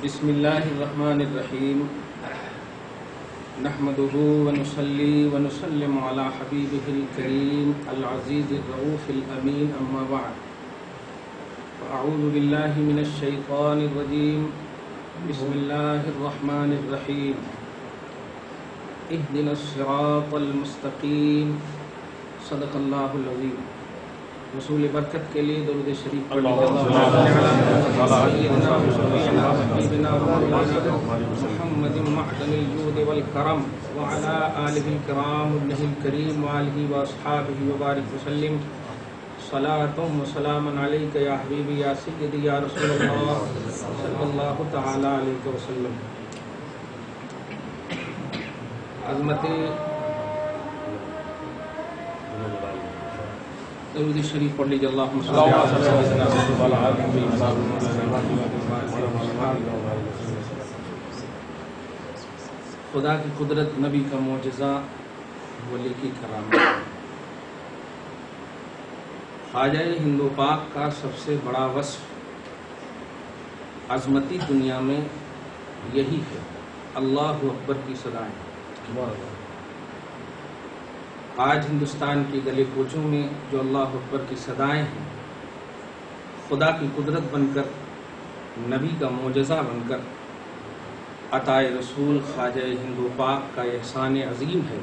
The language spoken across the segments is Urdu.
بسم اللہ الرحمن الرحیم نحمده ونصلی ونسلم علی حبیبہ الکریم العزیز الرؤوف الامین اما بعد فاعوذ باللہ من الشیطان الرجیم بسم اللہ الرحمن الرحیم اهدنا الصراط المستقیم صدق اللہ العظیم۔ رسول برکت کے لیے درود شریف پڑھ محمد معدن الجود والکرم وعلى آلہ الکرام ابنہ الکریم وآلہ واصحابہ وبارک وسلم صلاۃ و سلام علیک یا حبیبی یا سیدی یا رسول اللہ صلی اللہ تعالی علیہ وسلم۔ عظمت درود شریف پڑھ لیجیے۔ اللہم صل علی سیدنا خدا کی قدرت، نبی کا معجزہ، ولی کی کرامت۔ خواجہ ہند و پاک کا سب سے بڑا وصف عظمتی دنیا میں یہی ہے، اللہ اکبر کی صدائیں۔ آج ہندوستان کی گلی کوچوں میں جو اللہ اکبر کی صدائیں ہیں، خدا کی قدرت بن کر، نبی کا معجزہ بن کر، عطائے رسول خواجہ ہند و پاک کا احسان عظیم ہے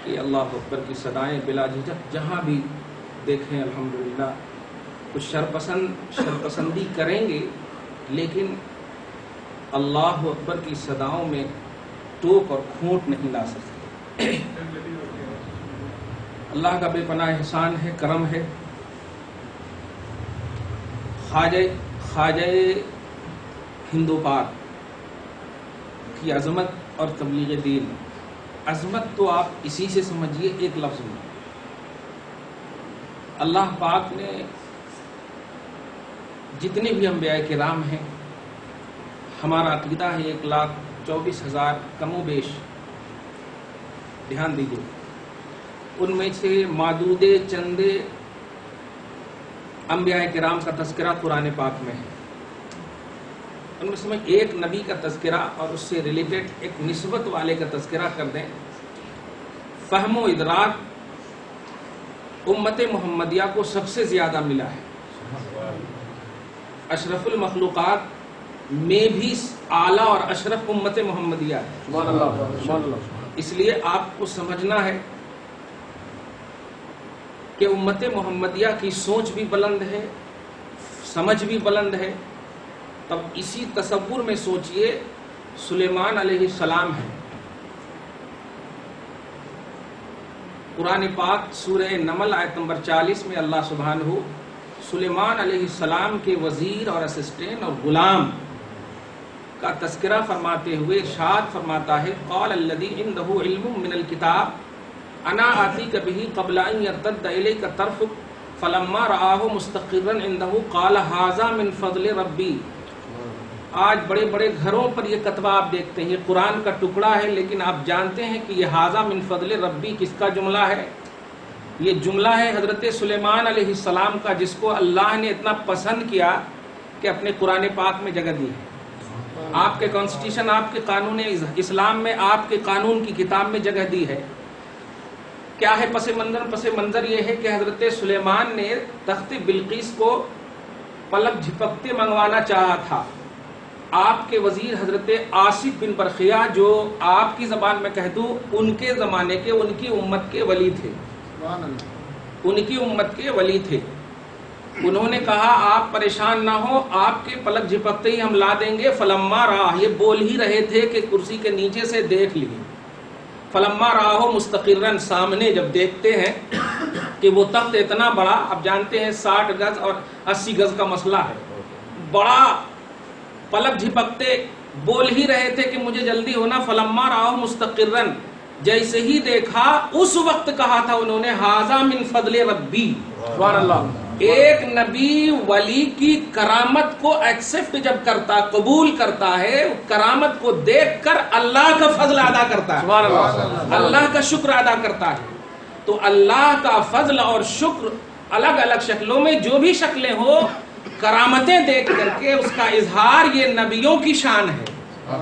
کہ اللہ اکبر کی صدائیں بلا جھجک جہاں بھی دیکھیں الحمدللہ۔ کچھ شرپسندی کریں گے لیکن اللہ اکبر کی صداؤں میں ٹوک اور کھوٹ نہیں لا سکتے۔ اللہ کا بے پناہ احسان ہے، کرم ہے۔ خواجہ ہند و پاک کی عظمت اور تبلیغ دین۔ عظمت تو آپ اسی سے سمجھیے ایک لفظ میں۔ اللہ پاک نے جتنے بھی انبیاء کرام ہیں، ہمارا عقیدہ ہے 1,24,000 کم و بیش، دھیان دیجیے، ان میں سے معدود چند انبیاء کرام کا تذکرہ قرآن پاک میں ہے۔ ان میں سے ایک نبی کا تذکرہ اور اس سے ریلیٹڈ ایک نسبت والے کا تذکرہ کر دیں۔ فہم و ادراک امت محمدیہ کو سب سے زیادہ ملا ہے۔ اشرف المخلوقات میں بھی اعلیٰ اور اشرف امت محمدیہ ہے۔ اس لیے آپ کو سمجھنا ہے کہ امت محمدیہ کی سوچ بھی بلند ہے، سمجھ بھی بلند ہے۔ تب اسی تصور میں سوچئے سلیمان علیہ السلام ہے۔ قرآن پاک سورہ نمل آیت نمبر 40 میں اللہ سبحانہ سلیمان علیہ السلام کے وزیر اور اسسٹنٹ اور غلام کا تذکرہ فرماتے ہوئے ارشاد فرماتا ہے، قال الذی عنده علم من الکتاب انا آتیک بہ قبل ان یرتد الیک طرفک فلما رآہ مستقرا عنده قال ھذا من فضل ربی۔ آج بڑے بڑے گھروں پر یہ کتبہ آپ دیکھتے ہیں، یہ قرآن کا ٹکڑا ہے، لیکن آپ جانتے ہیں کہ یہ ھذا من فضل ربی کس کا جملہ ہے؟ یہ جملہ ہے حضرت سلیمان علیہ السلام کا، جس کو اللہ نے اتنا پسند کیا کہ اپنے قرآن پاک میں جگہ دی ہے۔ آپ کے کانسٹیٹیوشن، آپ کے قانون اسلام میں، آپ کے قانون کی کتاب میں جگہ دی ہے۔ کیا ہے پس منظر؟ پس منظر یہ ہے کہ حضرت سلیمان نے تخت بلقیس کو پلک جھپکتے منگوانا چاہا تھا۔ آپ کے وزیر حضرت آصف بن برخیہ، جو آپ کی زبان میں کہہ دوں ان کے زمانے کے، ان کی امت کے ولی تھے، ان کی امت کے ولی تھے، انہوں نے کہا آپ پریشان نہ ہو، آپ کے پلک جھپکتے ہی ہم لا دیں گے۔ فلما راہ، یہ بول ہی رہے تھے کہ کرسی کے نیچے سے دیکھ لیے، فلما راہ مستقرن، سامنے جب دیکھتے ہیں کہ وہ تخت اتنا بڑا، آپ جانتے ہیں 60 گز اور 80 گز کا مسئلہ ہے، بڑا، پلک جھپکتے بول ہی رہے تھے کہ مجھے جلدی ہونا۔ فلما راہ مستقرن، جیسے ہی دیکھا اس وقت کہا تھا انہوں نے ھذا من فضل ربی۔ سبحان اللہ۔ ایک نبی ولی کی کرامت کو ایکسپٹ جب کرتا، قبول کرتا ہے، کرامت کو دیکھ کر اللہ کا فضل ادا کرتا ہے، سبحان اللہ، اللہ کا شکر ادا کرتا ہے۔ تو اللہ کا فضل اور شکر الگ الگ شکلوں میں جو بھی شکلیں ہو، کرامتیں دیکھ کر کے اس کا اظہار، یہ نبیوں کی شان ہے،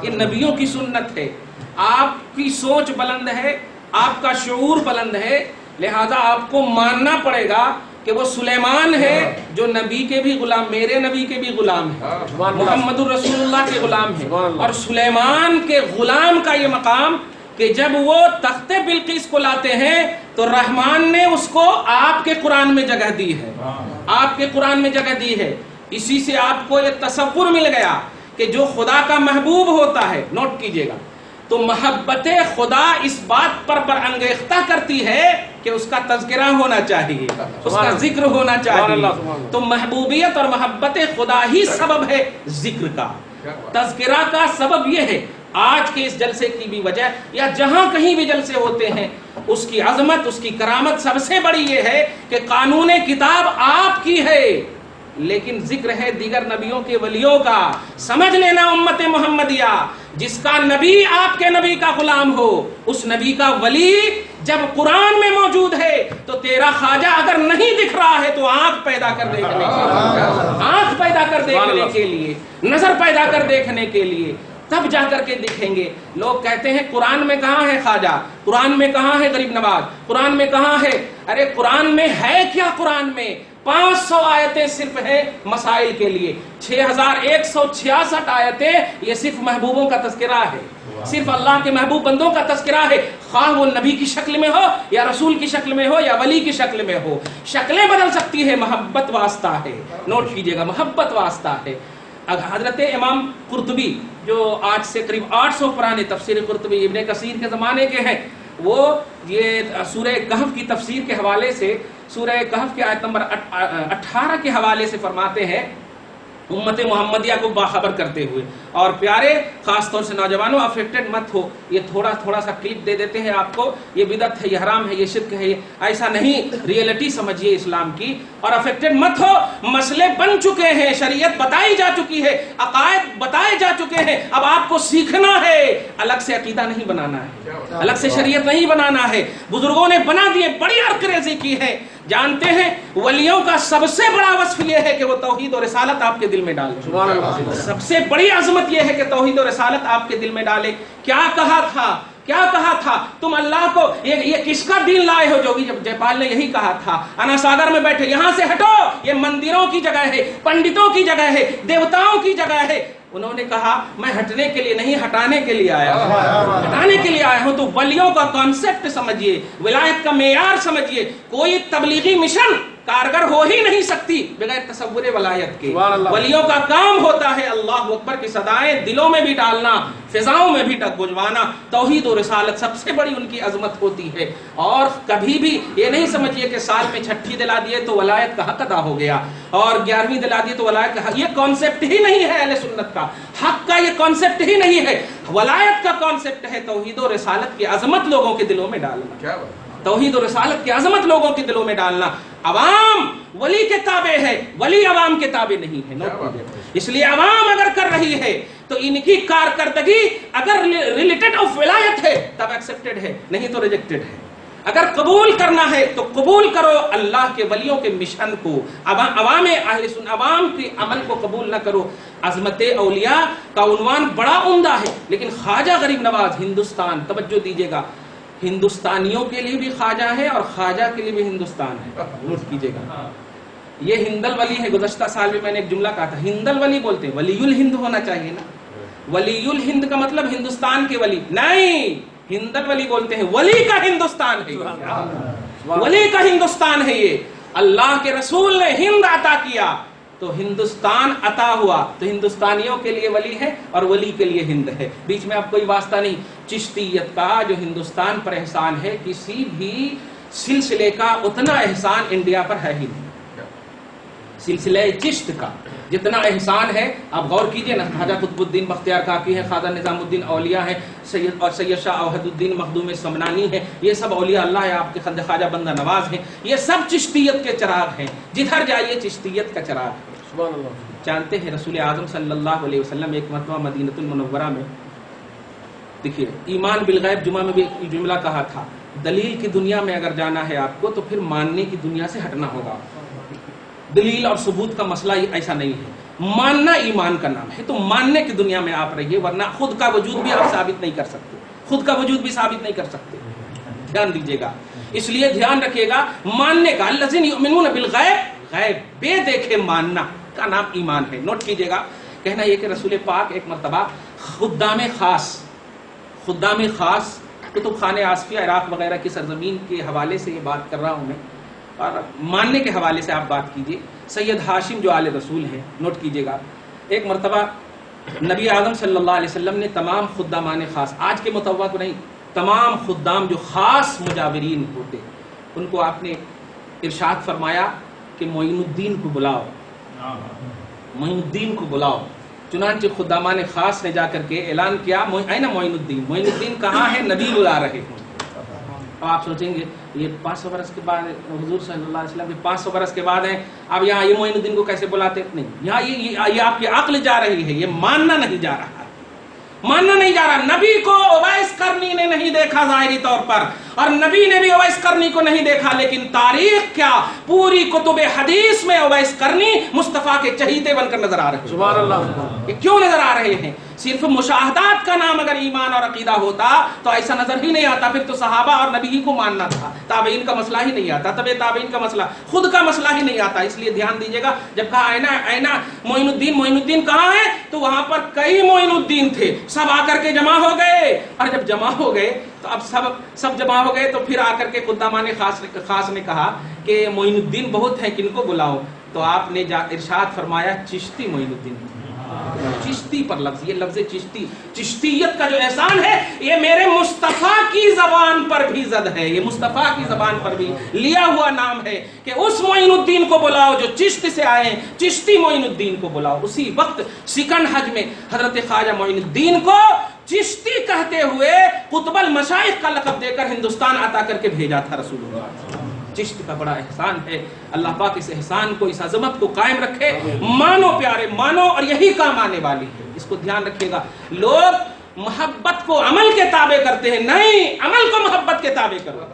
یہ نبیوں کی سنت ہے. آپ کی سوچ بلند ہے، آپ کا شعور بلند ہے، لہذا آپ کو ماننا پڑے گا کہ وہ سلیمان ہے جو نبی کے بھی غلام، میرے نبی کے بھی غلام ہے، محمد الرسول اللہ کے غلام ہے. اور سلیمان کے غلام کا یہ مقام کہ جب وہ تخت بلقیس کو لاتے ہیں تو رحمان نے اس کو آپ کے قرآن میں جگہ دی ہے، آپ کے قرآن میں جگہ دی ہے. اسی سے آپ کو یہ تصور مل گیا کہ جو خدا کا محبوب ہوتا ہے، نوٹ کیجئے گا، تو محبت خدا اس بات پر برانگیختہ کرتی ہے کہ اس کا تذکرہ ہونا چاہیے، اس کا ذکر ہونا چاہیے. تو محبوبیت اور محبت خدا ہی سبب ہے ذکر کا، تذکرہ کا سبب یہ ہے. آج کے اس جلسے کی بھی وجہ، یا جہاں کہیں بھی جلسے ہوتے ہیں، اس کی عظمت، اس کی کرامت سب سے بڑی یہ ہے کہ قانون کتاب آپ کی ہے لیکن ذکر ہے دیگر نبیوں کے ولیوں کا. سمجھ لینا امت محمدیہ، جس کا نبی آپ کے نبی کا غلام ہو، اس نبی کا ولی جب قرآن میں موجود ہے تو تیرا خواجہ اگر نہیں دکھ رہا ہے تو آنکھ پیدا کر دیکھنے کے لیے، آنکھ پیدا کر دیکھنے کے لیے، نظر پیدا کر دیکھنے کے لیے، تب جا کر کے دکھیں گے. لوگ کہتے ہیں قرآن میں کہاں ہے خواجہ، قرآن میں کہاں ہے غریب نواز، قرآن میں کہاں ہے. ارے قرآن میں ہے کیا؟ قرآن میں 500 آیتیں صرف ہیں مسائل کے لیے، 6166 آیتیں یہ صرف محبوبوں کا تذکرہ ہے، صرف اللہ کے محبوب بندوں کا تذکرہ ہے، خواہ وہ نبی کی شکل میں ہو یا رسول کی شکل میں ہو یا ولی کی شکل میں ہو. شکلیں بدل سکتی ہے، محبت واسطہ ہے. نوٹ کیجئے گا، محبت واسطہ ہے. حضرت امام قرطبی جو آج سے قریب 800 پرانے تفسیر قرطبی ابن کثیر کے زمانے کے ہیں، وہ یہ سورہ کہف کی تفسیر کے حوالے سے، سورہ کہف کی آیت نمبر 18 کے حوالے سے فرماتے ہیں امت محمدیہ کو باخبر کرتے ہوئے. اور پیارے، خاص طور سے نوجوانوں، افیکٹڈ مت ہو. یہ تھوڑا سا کلپ دے دیتے ہیں آپ کو، یہ بدعت ہے، یہ حرام ہے، یہ شرک ہے، ایسا نہیں. ریئلٹی سمجھیے اسلام کی اور افیکٹڈ مت ہو. مسئلے بن چکے ہیں، شریعت بتائی جا چکی ہے، عقائد بتائے جا چکے ہیں. اب آپ کو سیکھنا ہے، الگ سے عقیدہ نہیں بنانا ہے، الگ سے شریعت نہیں بنانا ہے. بزرگوں نے بنا دیے، بڑی عرقریزی کی ہے. جانتے ہیں ولیوں کا سب سے بڑا وصف یہ ہے کہ وہ توحید اور رسالت آپ کے دل میں ڈالے. سب سے بڑی عظمت یہ ہے کہ توحید اور رسالت آپ کے دل میں ڈالے. کیا کہا تھا تم اللہ کو، یہ کس کا دین لائے ہو؟ جوگی جے پال نے یہی کہا تھا. انا ساگر میں بیٹھے، یہاں سے ہٹو، یہ مندروں کی جگہ ہے، پنڈتوں کی جگہ ہے، دیوتاؤں کی جگہ ہے. انہوں نے کہا میں ہٹنے کے لیے نہیں، ہٹانے کے لیے آیا ہوں، ہٹانے کے لیے آیا ہوں. تو ولیوں کا کانسیپٹ سمجھیے، ولایت کا معیار سمجھیے. کوئی تبلیغی مشن کارگر ہو ہی نہیں سکتی بغیر تصور ولایت کے. ولیوں کا کام ہوتا ہے اللہ اکبر کی صدائیں دلوں میں بھی ڈالنا، فضاؤں میں بھی گنجوانا. توحید و رسالت سب سے بڑی ان کی عظمت ہوتی ہے. اور کبھی بھی یہ نہیں سمجھیے کہ سال میں 6 دلا دیے تو ولایت کا حق ادا ہو گیا اور 11ویں دلا دیے تو ولایت کا حق. یہ کانسیپٹ ہی نہیں ہے اہل سنت کا. حق کا یہ کانسیپٹ ہی نہیں ہے. ولایت کا کانسیپٹ ہے توحید و رسالت کی عظمت لوگوں کے دلوں میں ڈالنا، توحید و رسالت کی عظمت لوگوں کے دلوں میں ڈالنا. عوام ولی کے تابع ہے، ولی عوام کے تابع نہیں ہے. اس لیے عوام اگر کر رہی ہے تو ان کی کارکردگی اگر ریلیٹڈ آف ولایت ہے تب ایکسپٹڈ ہے، نہیں تو ریجیکٹڈ ہے. اگر قبول کرنا ہے تو قبول کرو اللہ کے ولیوں کے مشن کو، عوام اہل سنت عوام کے عمل کو قبول نہ کرو. عظمت اولیاء کا عنوان بڑا عمدہ ہے، لیکن خواجہ غریب نواز ہندوستان، توجہ دیجیے گا، ہندوستانیوں کے لیے بھی خواجہ ہے اور خواجہ کے لیے بھی ہندوستان ہے. نوٹ کیجیے گا، یہ ہندل ولی ہے. گزشتہ سال بھی میں نے ایک جملہ کہا تھا، ہندل ولی بولتے ہیں، ولی الہند ہونا چاہیے نا. ولی الہند کا مطلب ہندوستان کے ولی نہیں، ہندل ولی بولتے ہیں، ولی کا ہندوستان ہے، ولی کا ہندوستان ہے. یہ اللہ کے رسول نے ہند عطا کیا تو ہندوستان عطا ہوا، تو ہندوستانیوں کے لیے ولی ہے اور ولی کے لیے ہند ہے. بیچ میں اب کوئی واسطہ نہیں. چشتیت کا جو ہندوستان پر احسان ہے، کسی بھی سلسلے کا اتنا احسان انڈیا پر ہے ہی نہیں. سلسلہ چشت کا جتنا احسان ہے، آپ غور کیجئے نا، خواجہ قطب الدین بختیار کاکی ہے، خواجہ نظام الدین اولیاء ہے، سید شاہ اوحد الدین مخدوم سمنانی ہے، یہ سب اولیاء اللہ ہے، آپ کے خواجہ بندہ نواز ہیں، یہ سب چشتیت کے چراغ ہیں. جدھر جائیے چشتیت کا چراغ ہے. سبحان اللہ. جانتے ہیں رسول اعظم صلی اللہ علیہ وسلم ایک مرتبہ مدینۃ المنورہ میں، دیکھیے ایمان بالغیب جمعہ میں بھی ایک جملہ کہا تھا، دلیل کی دنیا میں اگر جانا ہے آپ کو تو پھر ماننے کی دنیا سے ہٹنا ہوگا. دلیل اور ثبوت کا مسئلہ ایسا نہیں ہے. ماننا ایمان کا نام ہے. تو ماننے کی دنیا میں آپ رہیے، ورنہ خود کا وجود بھی آپ ثابت نہیں کر سکتے، خود کا وجود بھی ثابت نہیں کر سکتے. دھیان دیجیے گا، اس لیے دھیان رکھیے گا ماننے کا. الذین یؤمنون بالغیب، غیب بے دیکھے ماننا کا نام ایمان ہے. نوٹ کیجیے گا. کہنا یہ کہ رسول پاک ایک مرتبہ خدام خاص کتب خانہ آصفیہ عراق وغیرہ کی سرزمین کے حوالے سے یہ بات کر رہا ہوں میں، اور ماننے کے حوالے سے آپ بات کیجئے. سید ہاشم جو آل رسول ہیں، نوٹ کیجئے گا، ایک مرتبہ نبی اعظم صلی اللہ علیہ وسلم نے تمام خدامان خاص، آج کے متوع کو نہیں، تمام خدام جو خاص مجاورین ہوتے ان کو آپ نے ارشاد فرمایا کہ معین الدین کو بلاؤ، معین الدین کو بلاؤ. چنانچہ خدامان خاص نے جا کر کے اعلان کیا، اين معین الدین، معین الدین کہاں ہے؟ نبی بلا رہے ہیں. اب آپ سوچیں گے یہ 500 برس کے بعد حضور صلی اللہ علیہ وسلم کے 500 برس کے بعد ہیں، اب یہاں یہ معین الدین کو کیسے بلاتے؟ نہیں، یہاں یہ آپ کی عقل جا رہی ہے، یہ ماننا نہیں جا رہا، ماننا نہیں جا رہا. نبی کو اویس قرنی نے نہیں دیکھا ظاہری طور پر، اور نبی نے بھی اویس قرنی کو نہیں دیکھا، لیکن تاریخ کیا پوری کتب حدیث میں اویس قرنی مصطفیٰ کے چہیتے بن کر نظر آ رہے ہیں. سبحان اللہ. یہ کیوں نظر آ رہے ہیں؟ صرف مشاہدات کا نام اگر ایمان اور عقیدہ ہوتا تو ایسا نظر ہی نہیں آتا، پھر تو صحابہ اور نبی ہی کو ماننا تھا، تابعین کا مسئلہ ہی نہیں آتا، تبع تابعین کا مسئلہ، خود کا مسئلہ ہی نہیں آتا. اس لیے دھیان دیجیے گا، جب کہا اینا معین الدین، معین الدین کہاں ہے؟ تو وہاں پر کئی معین الدین تھے، سب آ کر کے جمع ہو گئے، اور جب جمع ہو گئے تو اب سب جمع ہو گئے تو پھر آ کر کے خدامان خاص نے کہا کہ معین الدین بہت ہیں، کن کو بلاؤ؟ تو آپ نے ارشاد فرمایا چشتی معین الدین. چشتی پر لفظ، یہ لفظ چشتی، چشتیت کا جو احسان ہے یہ میرے مصطفیٰ کی زبان پر بھی زد ہے، یہ مصطفیٰ کی زبان پر بھی لیا ہوا نام ہے کہ اس معین الدین کو بلاؤ جو چشت سے آئے ہیں، چشتی معین الدین کو بلاؤ. اسی وقت سیکنڈ حج میں حضرت خواجہ معین الدین کو چشتی کہتے ہوئے قطب المشائخ کا لقب دے کر ہندوستان عطا کر کے بھیجا تھا رسول اللہ. چشت کا بڑا احسان ہے، اللہ پاک اس احسان کو، اس عظمت کو قائم رکھے. مانو پیارے، مانو، اور یہی کام آنے والی ہے. اس کو دھیان رکھیے گا. لوگ محبت کو عمل کے تابع کرتے ہیں، نہیں، عمل کو محبت کے تابع کرو.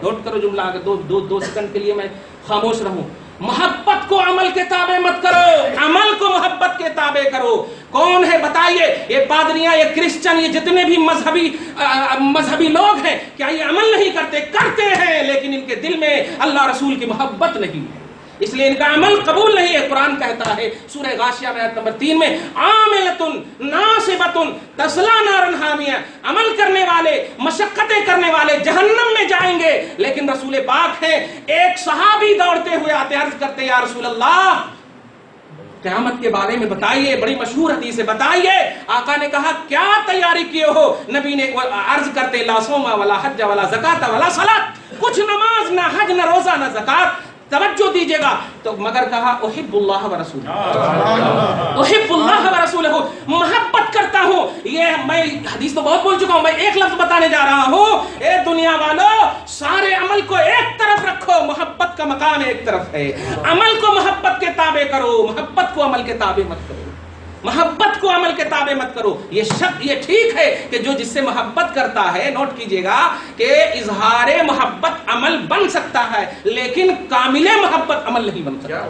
نوٹ کرو جملہ، آگے دو سیکنڈ کے لیے میں خاموش رہوں. محبت کو عمل کے تابع مت کرو، عمل کو محبت کے تابع کرو. کون ہے بتائیے؟ یہ پادریاں، یہ کرسچن، یہ جتنے بھی مذہبی لوگ ہیں، کیا یہ عمل نہیں کرتے؟ کرتے ہیں، لیکن ان کے دل میں اللہ رسول کی محبت نہیں ہے، اس لیے ان کا عمل قبول نہیں ہے. قرآن کہتا ہے سورہ غاشیہ میں آیت نمبر 3 میں، عاملۃ ناصبۃ تصلی نارا حامیہ، عمل کرنے والے، مشقتیں کرنے والے جہنم میں جائیں گے. لیکن رسول پاک ہیں، ایک صحابی دوڑتے ہوئے آتے، عرض کرتے یا رسول اللہ قیامت کے بارے میں بتائیے، بڑی مشہور حدیث ہے، بتائیے. آقا نے کہا کیا تیاری کیے ہو؟ نبی نے عرض کرتے لا صوم ولا حج ولا زکات ولا صلاۃ، کچھ نماز نہ حج نہ روزہ نہ زکات. توجہ دیجیے گا. تو مگر کہا احب اللہ و رسولہ، احب اللہ و رسولہ، محبت کرتا ہوں. یہ میں حدیث تو بہت بول چکا ہوں، میں ایک لفظ بتانے جا رہا ہوں. اے دنیا والو، سارے عمل کو ایک طرف رکھو، محبت کا مقام ایک طرف ہے. عمل کو محبت کے تابع کرو، محبت کو عمل کے تابع مت کرو، محبت کو عمل کے تابع مت کرو. یہ ٹھیک ہے کہ جو جس سے محبت کرتا ہے، نوٹ کیجئے گا کہ اظہار محبت عمل بن سکتا ہے، لیکن کامل محبت عمل نہیں بن سکتا،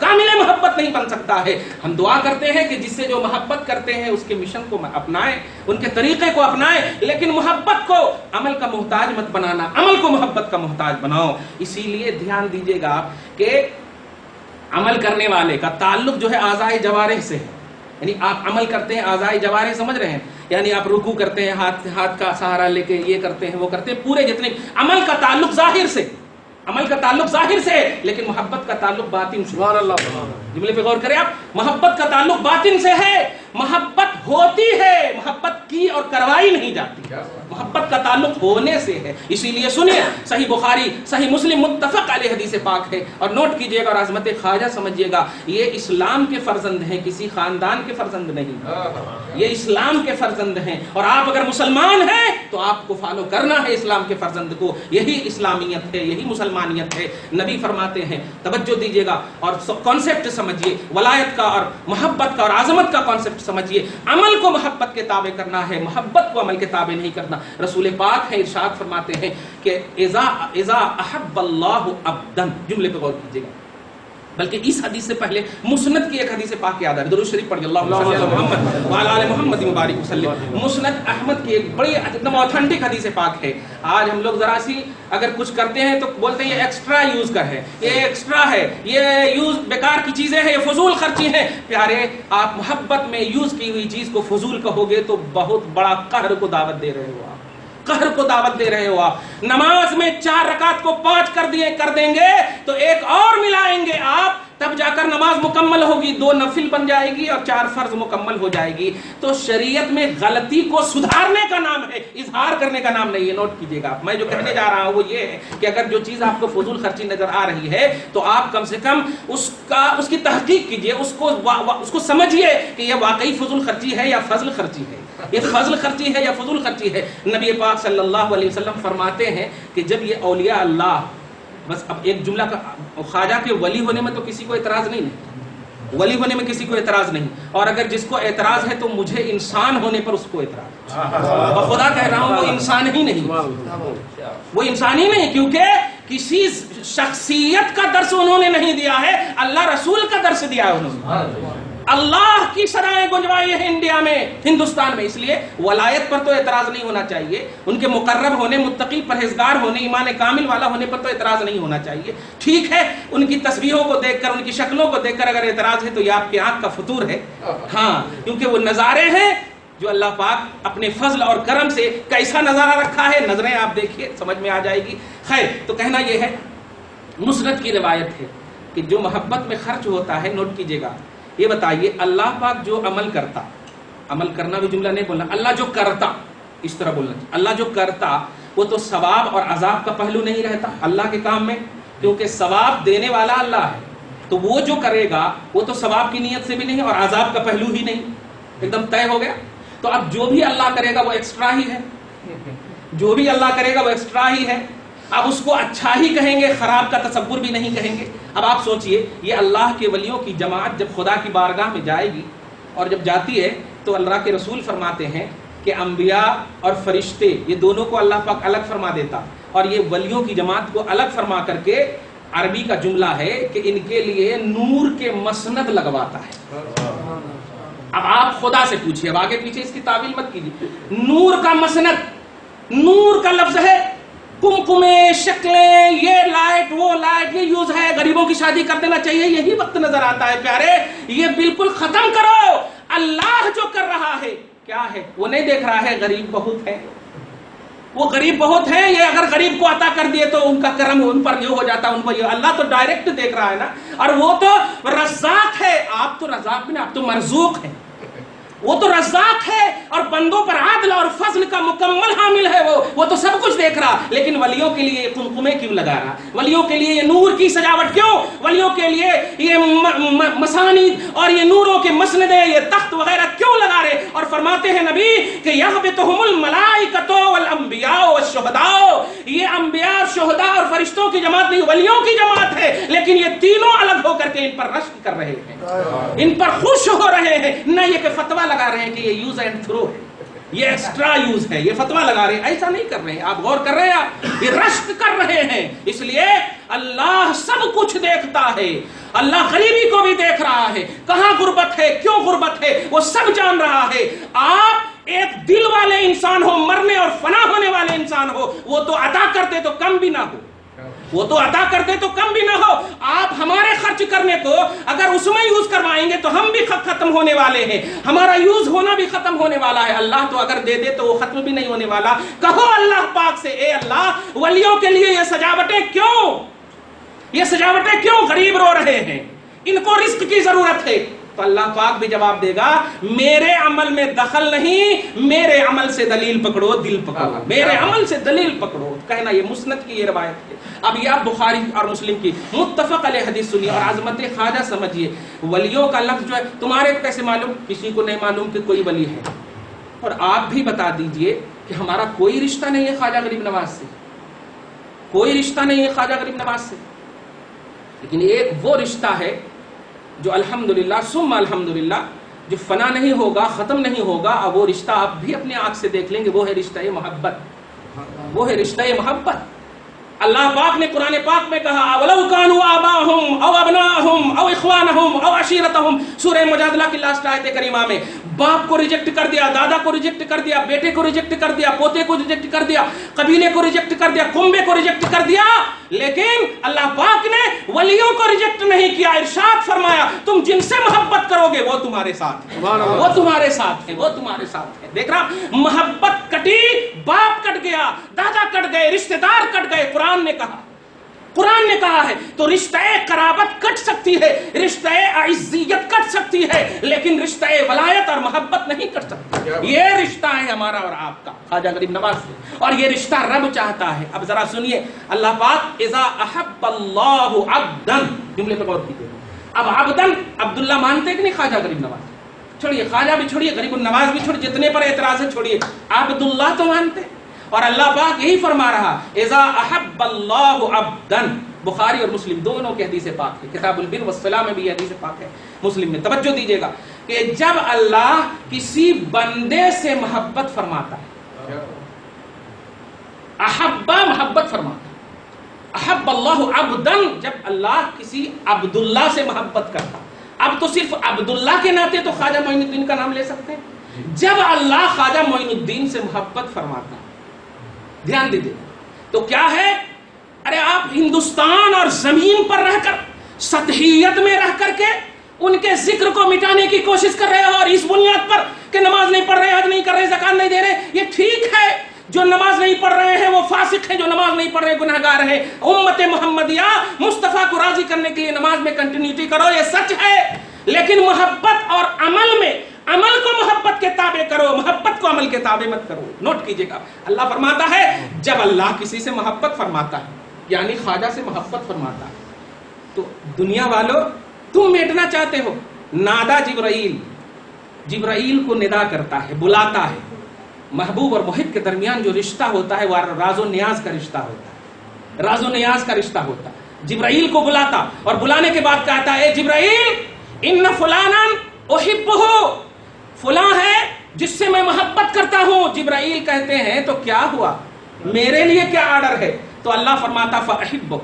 کامل محبت نہیں بن سکتا ہے. ہم دعا کرتے ہیں کہ جس سے جو محبت کرتے ہیں اس کے مشن کو اپنائیں، ان کے طریقے کو اپنائیں، لیکن محبت کو عمل کا محتاج مت بنانا، عمل کو محبت کا محتاج بناؤ. اسی لیے دھیان دیجئے گا کہ عمل کرنے والے کا تعلق جو ہے اعضائے جوارح سے ہے. یعنی آپ عمل کرتے ہیں، اعضائے جوارح سمجھ رہے ہیں، یعنی آپ رکوع کرتے ہیں، ہاتھ کا سہارا لے کے یہ کرتے ہیں وہ کرتے ہیں، پورے جتنے عمل کا تعلق ظاہر سے، عمل کا تعلق ظاہر سے ہے، لیکن محبت کا تعلق باطن سے. سبحان اللہ. جملے پہ غور کریں آپ، محبت کا تعلق باطن سے ہے. محبت ہوتی ہے، محبت کی اور کروائی نہیں جاتی، محبت کا تعلق ہونے سے ہے. اسی لیے سنیے، صحیح بخاری صحیح مسلم متفق علیہ حدیث پاک ہے. اور نوٹ کیجئے گا اور عظمت خواجہ سمجھیے گا، یہ اسلام کے فرزند ہیں، کسی خاندان کے فرزند نہیں، یہ اسلام کے فرزند ہیں. اور آپ اگر مسلمان ہیں تو آپ کو فالو کرنا ہے اسلام کے فرزند کو. یہی اسلامیت ہے، یہی مسلمانیت ہے. نبی فرماتے ہیں، توجہ دیجئے گا اور کانسیپٹ سمجھیے، ولایت کا اور محبت کا اور عظمت کا کانسیپٹ سمجھیے. عمل کو محبت کے تابع کرنا ہے، محبت کو عمل کے تابع نہیں کرنا. رسول پاک ہے ارشاد فرماتے ہیں کہ اذا احب اللہ عبدا، جملے پہ غور کیجیے گا، بلکہ اس حدیث سے پہلے مسند کی ایک حدیث پاک یاد ہے، درود شریف پڑھ اللہ محمد وعلی آل محمد مبارک وسلم. مسند احمد کی ایک بڑی ایک دم آتھینٹک حدیث پاک ہے. آج ہم لوگ ذرا سی اگر کچھ کرتے ہیں تو بولتے ہیں یہ ایکسٹرا یوز کا ہے، یہ ایکسٹرا ہے، یہ یوز بیکار کی چیزیں ہیں، یہ فضول خرچی ہیں. پیارے آپ محبت میں یوز کی ہوئی چیز کو فضول کہو گے تو بہت بڑا قہر کو دعوت دے رہے ہو، آپ قہر کو دعوت دے رہے ہو. آپ نماز میں 4 رکعت کو 5 کر دیں گے تو ایک اور ملائیں گے آپ، تب جا کر نماز مکمل ہوگی، 2 نفل بن جائے گی اور 4 فرض مکمل ہو جائے گی. تو شریعت میں غلطی کو سدھارنے کا نام ہے، اظہار کرنے کا نام نہیں ہے. نوٹ کیجئے گا. میں جو کہنے جا رہا ہوں وہ یہ ہے کہ اگر جو چیز آپ کو فضول خرچی نظر آ رہی ہے تو آپ کم سے کم اس کی تحقیق کیجئے، اس کو سمجھیے کہ یہ واقعی فضول خرچی ہے یا فضل خرچی ہے، یہ فضل خرچی ہے یا فضول خرچی ہے. نبی پاک صلی اللہ علیہ وسلم فرماتے ہیں کہ جب یہ اولیاء اللہ، بس اب ایک جملہ کا، خواجہ کے ولی ہونے میں تو کسی کو اعتراض نہیں ہے، ولی ہونے میں کسی کو اعتراض نہیں، اور اگر جس کو اعتراض ہے تو مجھے انسان ہونے پر اس کو اعتراض ہے. خدا کہہ رہا ہوں وہ انسان ہی نہیں، وہ انسان ہی نہیں، کیونکہ کسی شخصیت کا درس انہوں نے نہیں دیا ہے، اللہ رسول کا درس دیا ہے انہوں نے. اللہ کی سرائیں گنجوائی ہے انڈیا میں، ہندوستان میں. اس لیے ولایت پر تو اعتراض نہیں ہونا چاہیے، ان کے مقرب ہونے، متقی پرہیزگار ہونے، ایمان کامل والا ہونے پر تو اعتراض نہیں ہونا چاہیے. ٹھیک ہے ان کی تصویروں کو دیکھ کر، ان کی شکلوں کو دیکھ کر اگر اعتراض ہے تو یہ آپ کی آنکھ کا فطور ہے. ہاں، کیونکہ وہ نظارے ہیں جو اللہ پاک اپنے فضل اور کرم سے کیسا نظارہ رکھا ہے، نظریں آپ دیکھیے سمجھ میں آ جائے گی. خیر، تو کہنا یہ ہے، مسند کی روایت ہے کہ جو محبت میں خرچ ہوتا ہے، نوٹ کیجئے گا، یہ بتائیے اللہ پاک جو عمل کرتا، عمل کرنا بھی جملہ نہیں بولنا، اللہ جو کرتا، اس طرح بولنا چاہیے، اللہ جو کرتا وہ تو ثواب اور عذاب کا پہلو نہیں رہتا اللہ کے کام میں، کیونکہ ثواب دینے والا اللہ ہے. تو وہ جو کرے گا وہ تو ثواب کی نیت سے بھی نہیں اور عذاب کا پہلو ہی نہیں، ایک دم طے ہو گیا. تو اب جو بھی اللہ کرے گا وہ ایکسٹرا ہی ہے، جو بھی اللہ کرے گا وہ ایکسٹرا ہی ہے. اب اس کو اچھا ہی کہیں گے، خراب کا تصور بھی نہیں کہیں گے. اب آپ سوچئے، یہ اللہ کے ولیوں کی جماعت جب خدا کی بارگاہ میں جائے گی اور جب جاتی ہے تو اللہ کے رسول فرماتے ہیں کہ انبیاء اور فرشتے یہ دونوں کو اللہ پاک الگ فرما دیتا، اور یہ ولیوں کی جماعت کو الگ فرما کر کے عربی کا جملہ ہے کہ ان کے لیے نور کے مسند لگواتا ہے. اب آپ خدا سے پوچھئے، اب آگے پیچھے اس کی تعویل مت کیجیے. نور کا مسند، نور کا لفظ ہے، کمکمے، شکلیں، یہ لائٹ وہ لائٹ، یہ یوز ہے، غریبوں کی شادی کر دینا چاہیے، یہی وقت نظر آتا ہے. پیارے یہ بالکل ختم کرو. اللہ جو کر رہا ہے کیا ہے، وہ نہیں دیکھ رہا ہے غریب بہت ہے، وہ غریب بہت ہے، یہ اگر غریب کو عطا کر دیے تو ان کا کرم ان پر یہ ہو جاتا، ان پر یہ، اللہ تو ڈائریکٹ دیکھ رہا ہے نا. اور وہ تو رزاق ہے، آپ تو رزاق نہیں، آپ تو مرزوق ہیں. وہ تو رزاق ہے اور بندوں پر عدل اور فضل کا مکمل حامل ہے، وہ تو سب کچھ دیکھ رہا. لیکن ولیوں کے لیے یہ قمقمے کیوں لگا رہا، ولیوں کے لیے یہ نور کی سجاوٹ کیوں، ولیوں کے لیے یہ مسانید اور یہ نوروں کے مسندے، یہ تخت وغیرہ کیوں لگا رہے. اور فرماتے ہیں نبی کہ یحبطہم الملائکۃ والانبیاء والشہداء، یہ انبیاء اور شہداء اور فرشتوں کی جماعت نہیں، ولیوں کی جماعت ہے. لیکن یہ تینوں الگ ہو کر کے ان پر رشک کر رہے ہیں، ان پر خوش ہو رہے ہیں. نہ یہ کہ فتویٰ لگا رہے ہیں کہ یہ یوز اینڈ تھرو ہے، یہ ایکسٹرا یوز ہے، یہ فتویٰ لگا رہے ہیں، ایسا نہیں کر رہے ہیں. آپ غور کر رہے ہیں، آپ یہ رشک کر رہے ہیں. اس لیے اللہ سب کچھ دیکھتا ہے، اللہ غریبی کو بھی دیکھ رہا ہے، کہاں غربت ہے، کیوں غربت ہے، وہ سب جان رہا ہے. آپ ایک دل والے انسان ہو، مرنے اور فنا ہونے والے انسان ہو، وہ تو عطا کرتے تو کم بھی نہ ہو، وہ تو عطا کرتے تو کم بھی نہ ہو. آپ ہمارے خرچ کرنے کو اگر اس میں یوز کروائیں گے تو ہم بھی ختم ہونے والے ہیں، ہمارا یوز ہونا بھی ختم ہونے والا ہے. اللہ تو اگر دے دے تو وہ ختم بھی نہیں ہونے والا. کہو اللہ پاک سے، اے اللہ ولیوں کے لیے یہ سجاوٹیں کیوں، یہ سجاوٹیں کیوں، غریب رو رہے ہیں، ان کو رزق کی ضرورت ہے. تو اللہ پاک بھی جواب دے گا، میرے عمل میں دخل نہیں، میرے عمل سے دلیل پکڑو، دل پکڑو، میرے عمل سے دلیل پکڑو. کہنا یہ مسند کی یہ روایت ہے. اب یہ آپ بخاری اور مسلم کی متفق علیہ حدیث سنیے اور عظمت خواجہ سمجھیے. ولیوں کا لفظ جو ہے، تمہارے کیسے معلوم، کسی کو نہیں معلوم کہ کوئی ولی ہے. اور آپ بھی بتا دیجئے کہ ہمارا کوئی رشتہ نہیں ہے خواجہ غریب نواز سے، کوئی رشتہ نہیں ہے خواجہ غریب نواز سے. لیکن ایک وہ رشتہ ہے جو الحمدللہ ثم الحمدللہ جو فنا نہیں ہوگا، ختم نہیں ہوگا. اور وہ رشتہ آپ بھی اپنے آنکھ سے دیکھ لیں گے، وہ ہے رشتہ محبت، وہ ہے رشتہ محبت. اللہ پاک نے قرآن پاک میں کہا وَلَوْ كَانُوا آبَاءَهُمْ أَوْ أَبْنَاءَهُمْ أَوْ إِخْوَانَهُمْ أَوْ عَشِيرَتَهُمْ سورہ مجادلہ کی لاسٹ آیت کریمہ میں باپ کو ریجیکٹ کر دیا، دادا کو ریجیکٹ کر دیا، بیٹے کو ریجیکٹ کر دیا، پوتے کو ریجیکٹ کر دیا، قبیلے کو ریجیکٹ کر دیا، کنبے کو ریجیکٹ کر دیا، لیکن اللہ پاک نے ولیوں کو ریجیکٹ نہیں کیا۔ ارشاد فرمایا تم جن سے محبت کرو گے وہ تمہارے ساتھ ہیں، وہ تمہارے ساتھ ہیں، وہ تمہارے ساتھ ہیں۔ دیکھ رہا محبت کٹی، باپ کٹ گیا، دادا کٹ گئے، رشتہ دار کٹ گئے، قرآن نے کہا ہے تو رشتہ قرابت کٹ سکتی ہے، رشتہ عزیت کٹ سکتی ہے، لیکن رشتہ ولایت اور محبت نہیں کٹ سکتی۔ یہ رشتہ ہے ہمارا اور آپ کا خواجہ غریب نواز سے، اور یہ رشتہ رب چاہتا ہے۔ اب ذرا سنیے اللہ پاک اذا احب اللہ عبدا، جملے پہ غور کیجیے۔ اب عبدن عبداللہ مانتے کہ نہیں خواجہ غریب نواز؟ چھوڑیے خواجہ بھی چھوڑیے، غریب النواز بھی چھوڑیے، جتنے پر اعتراض ہے چھوڑیے، عبداللہ تو مانتے۔ اور اللہ پاک یہی فرما رہا اذا احب اللہ عبدا، بخاری اور مسلم دونوں کی حدیث پاک ہے، کتاب البر والصلہ میں بھی حدیث پاک ہے، مسلم میں۔ توجہ دیجیے گا کہ جب اللہ کسی بندے سے محبت فرماتا ہے، احبا محبت فرماتا ہے، احب اللہ عبدا جب اللہ کسی عبداللہ سے محبت کرتا، اب تو صرف عبداللہ کے ناطے تو خواجہ معین الدین کا نام لے سکتے ہیں۔ جب اللہ خواجہ معین الدین سے محبت فرماتا، دھیان دیجیے تو کیا ہے، ارے آپ ہندوستان اور زمین پر رہ کر سطحیت میں رہ کر کے ان کے ذکر کو مٹانے کی کوشش کر رہے ہو، اور اس بنیاد پر کہ نماز نہیں پڑھ رہے، حج نہیں کر رہے، زکات نہیں دے رہے۔ یہ ٹھیک ہے، جو نماز نہیں پڑھ رہے ہیں وہ فاسق ہیں، جو نماز نہیں پڑھ رہے گناہگار ہیں۔ امت محمدیہ مصطفیٰ کو راضی کرنے کے لیے نماز میں کنٹینیوٹی کرو، یہ سچ ہے، لیکن محبت اور عمل میں عمل کو محبت کے تابع کرو، محبت کو عمل کے تابع مت کرو۔ نوٹ کیجئے گا اللہ فرماتا ہے جب اللہ کسی سے محبت فرماتا ہے، یعنی خواجہ سے محبت فرماتا ہے، تو دنیا والوں تم میٹنا چاہتے ہو، نادا جبرائیل کو ندا کرتا ہے، بلاتا ہے۔ محبوب اور محب کے درمیان جو رشتہ ہوتا ہے وہ راز و نیاز کا رشتہ ہوتا ہے، راز و نیاز کا رشتہ ہوتا ہے۔ جبرائیل کو بلاتا اور بلانے کے بعد کہتا ہے اے جبرائیل ان فلانا احبہ، فلاں ہے جس سے میں محبت کرتا ہوں۔ جبرائیل کہتے ہیں تو کیا ہوا، میرے لیے کیا آرڈر ہے؟ تو اللہ فرماتا فاحبہ،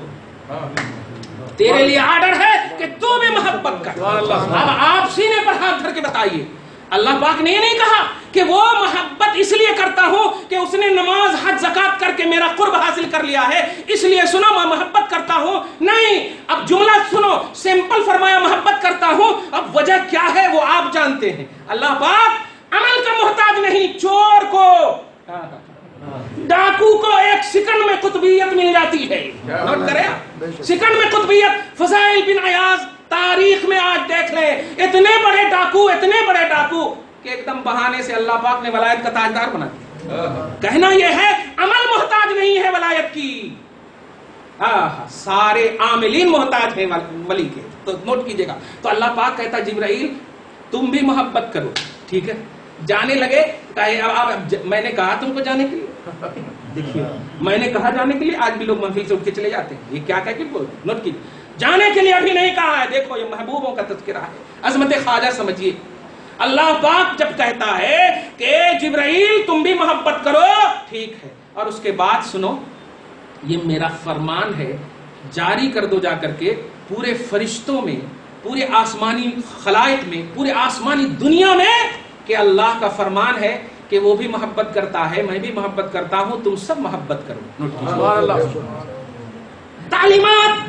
تیرے لیے آرڈر ہے کہ تو بھی محبت کر۔ اب آپ سینے پر ہاتھ دھر کے بتائیے، اللہ پاک نے یہ نہیں کہا کہ وہ محبت اس لیے کرتا ہوں کہ اس نے نماز حج زکات کر کے میرا قرب حاصل کر لیا ہے اس لیے سنو میں محبت کرتا ہوں، نہیں۔ اب جملہ سنو، سمپل فرمایا محبت کرتا ہوں، اب وجہ کیا ہے وہ آپ جانتے ہیں۔ اللہ پاک عمل کا محتاج نہیں، چور کو ڈاکو کو ایک سیکنڈ میں قطبیت مل جاتی ہے، نوٹ کریں، سیکنڈ میں قطبیت۔ فضائل بن عیاض تاریخ میں آج دیکھ لیں، اتنے بڑے ڈاکو کہ ایک دم بہانے سے اللہ پاک نے ولایت کا تاجدار بنا دیا۔ کہنا یہ ہے عمل محتاج نہیں ہے ولایت کی، سارے عاملین محتاج ہیں ولی کے۔ تو نوٹ کیجئے گا، تو اللہ پاک کہتا جبرائیل تم بھی محبت کرو، ٹھیک ہے۔ جانے لگے، میں نے کہا تم کو جانے کے لیے، دیکھیے میں نے کہا جانے کے لیے، آج بھی لوگ محفل سے اٹھ کے چلے جاتے ہیں، یہ کیا کہہ کے بول، نوٹ کیجئے جانے کے لیے ابھی نہیں کہا ہے۔ دیکھو یہ محبوبوں کا تذکرہ ہے، عظمت خواجہ سمجھیے۔ اللہ پاک جب کہتا ہے کہ جبرائیل تم بھی محبت کرو، ٹھیک ہے، اور اس کے بعد سنو یہ میرا فرمان ہے، جاری کر دو جا کر کے پورے فرشتوں میں، پورے آسمانی خلائق میں، پورے آسمانی دنیا میں، کہ اللہ کا فرمان ہے کہ وہ بھی محبت کرتا ہے، میں بھی محبت کرتا ہوں، تم سب محبت کرو۔ تعلیمات،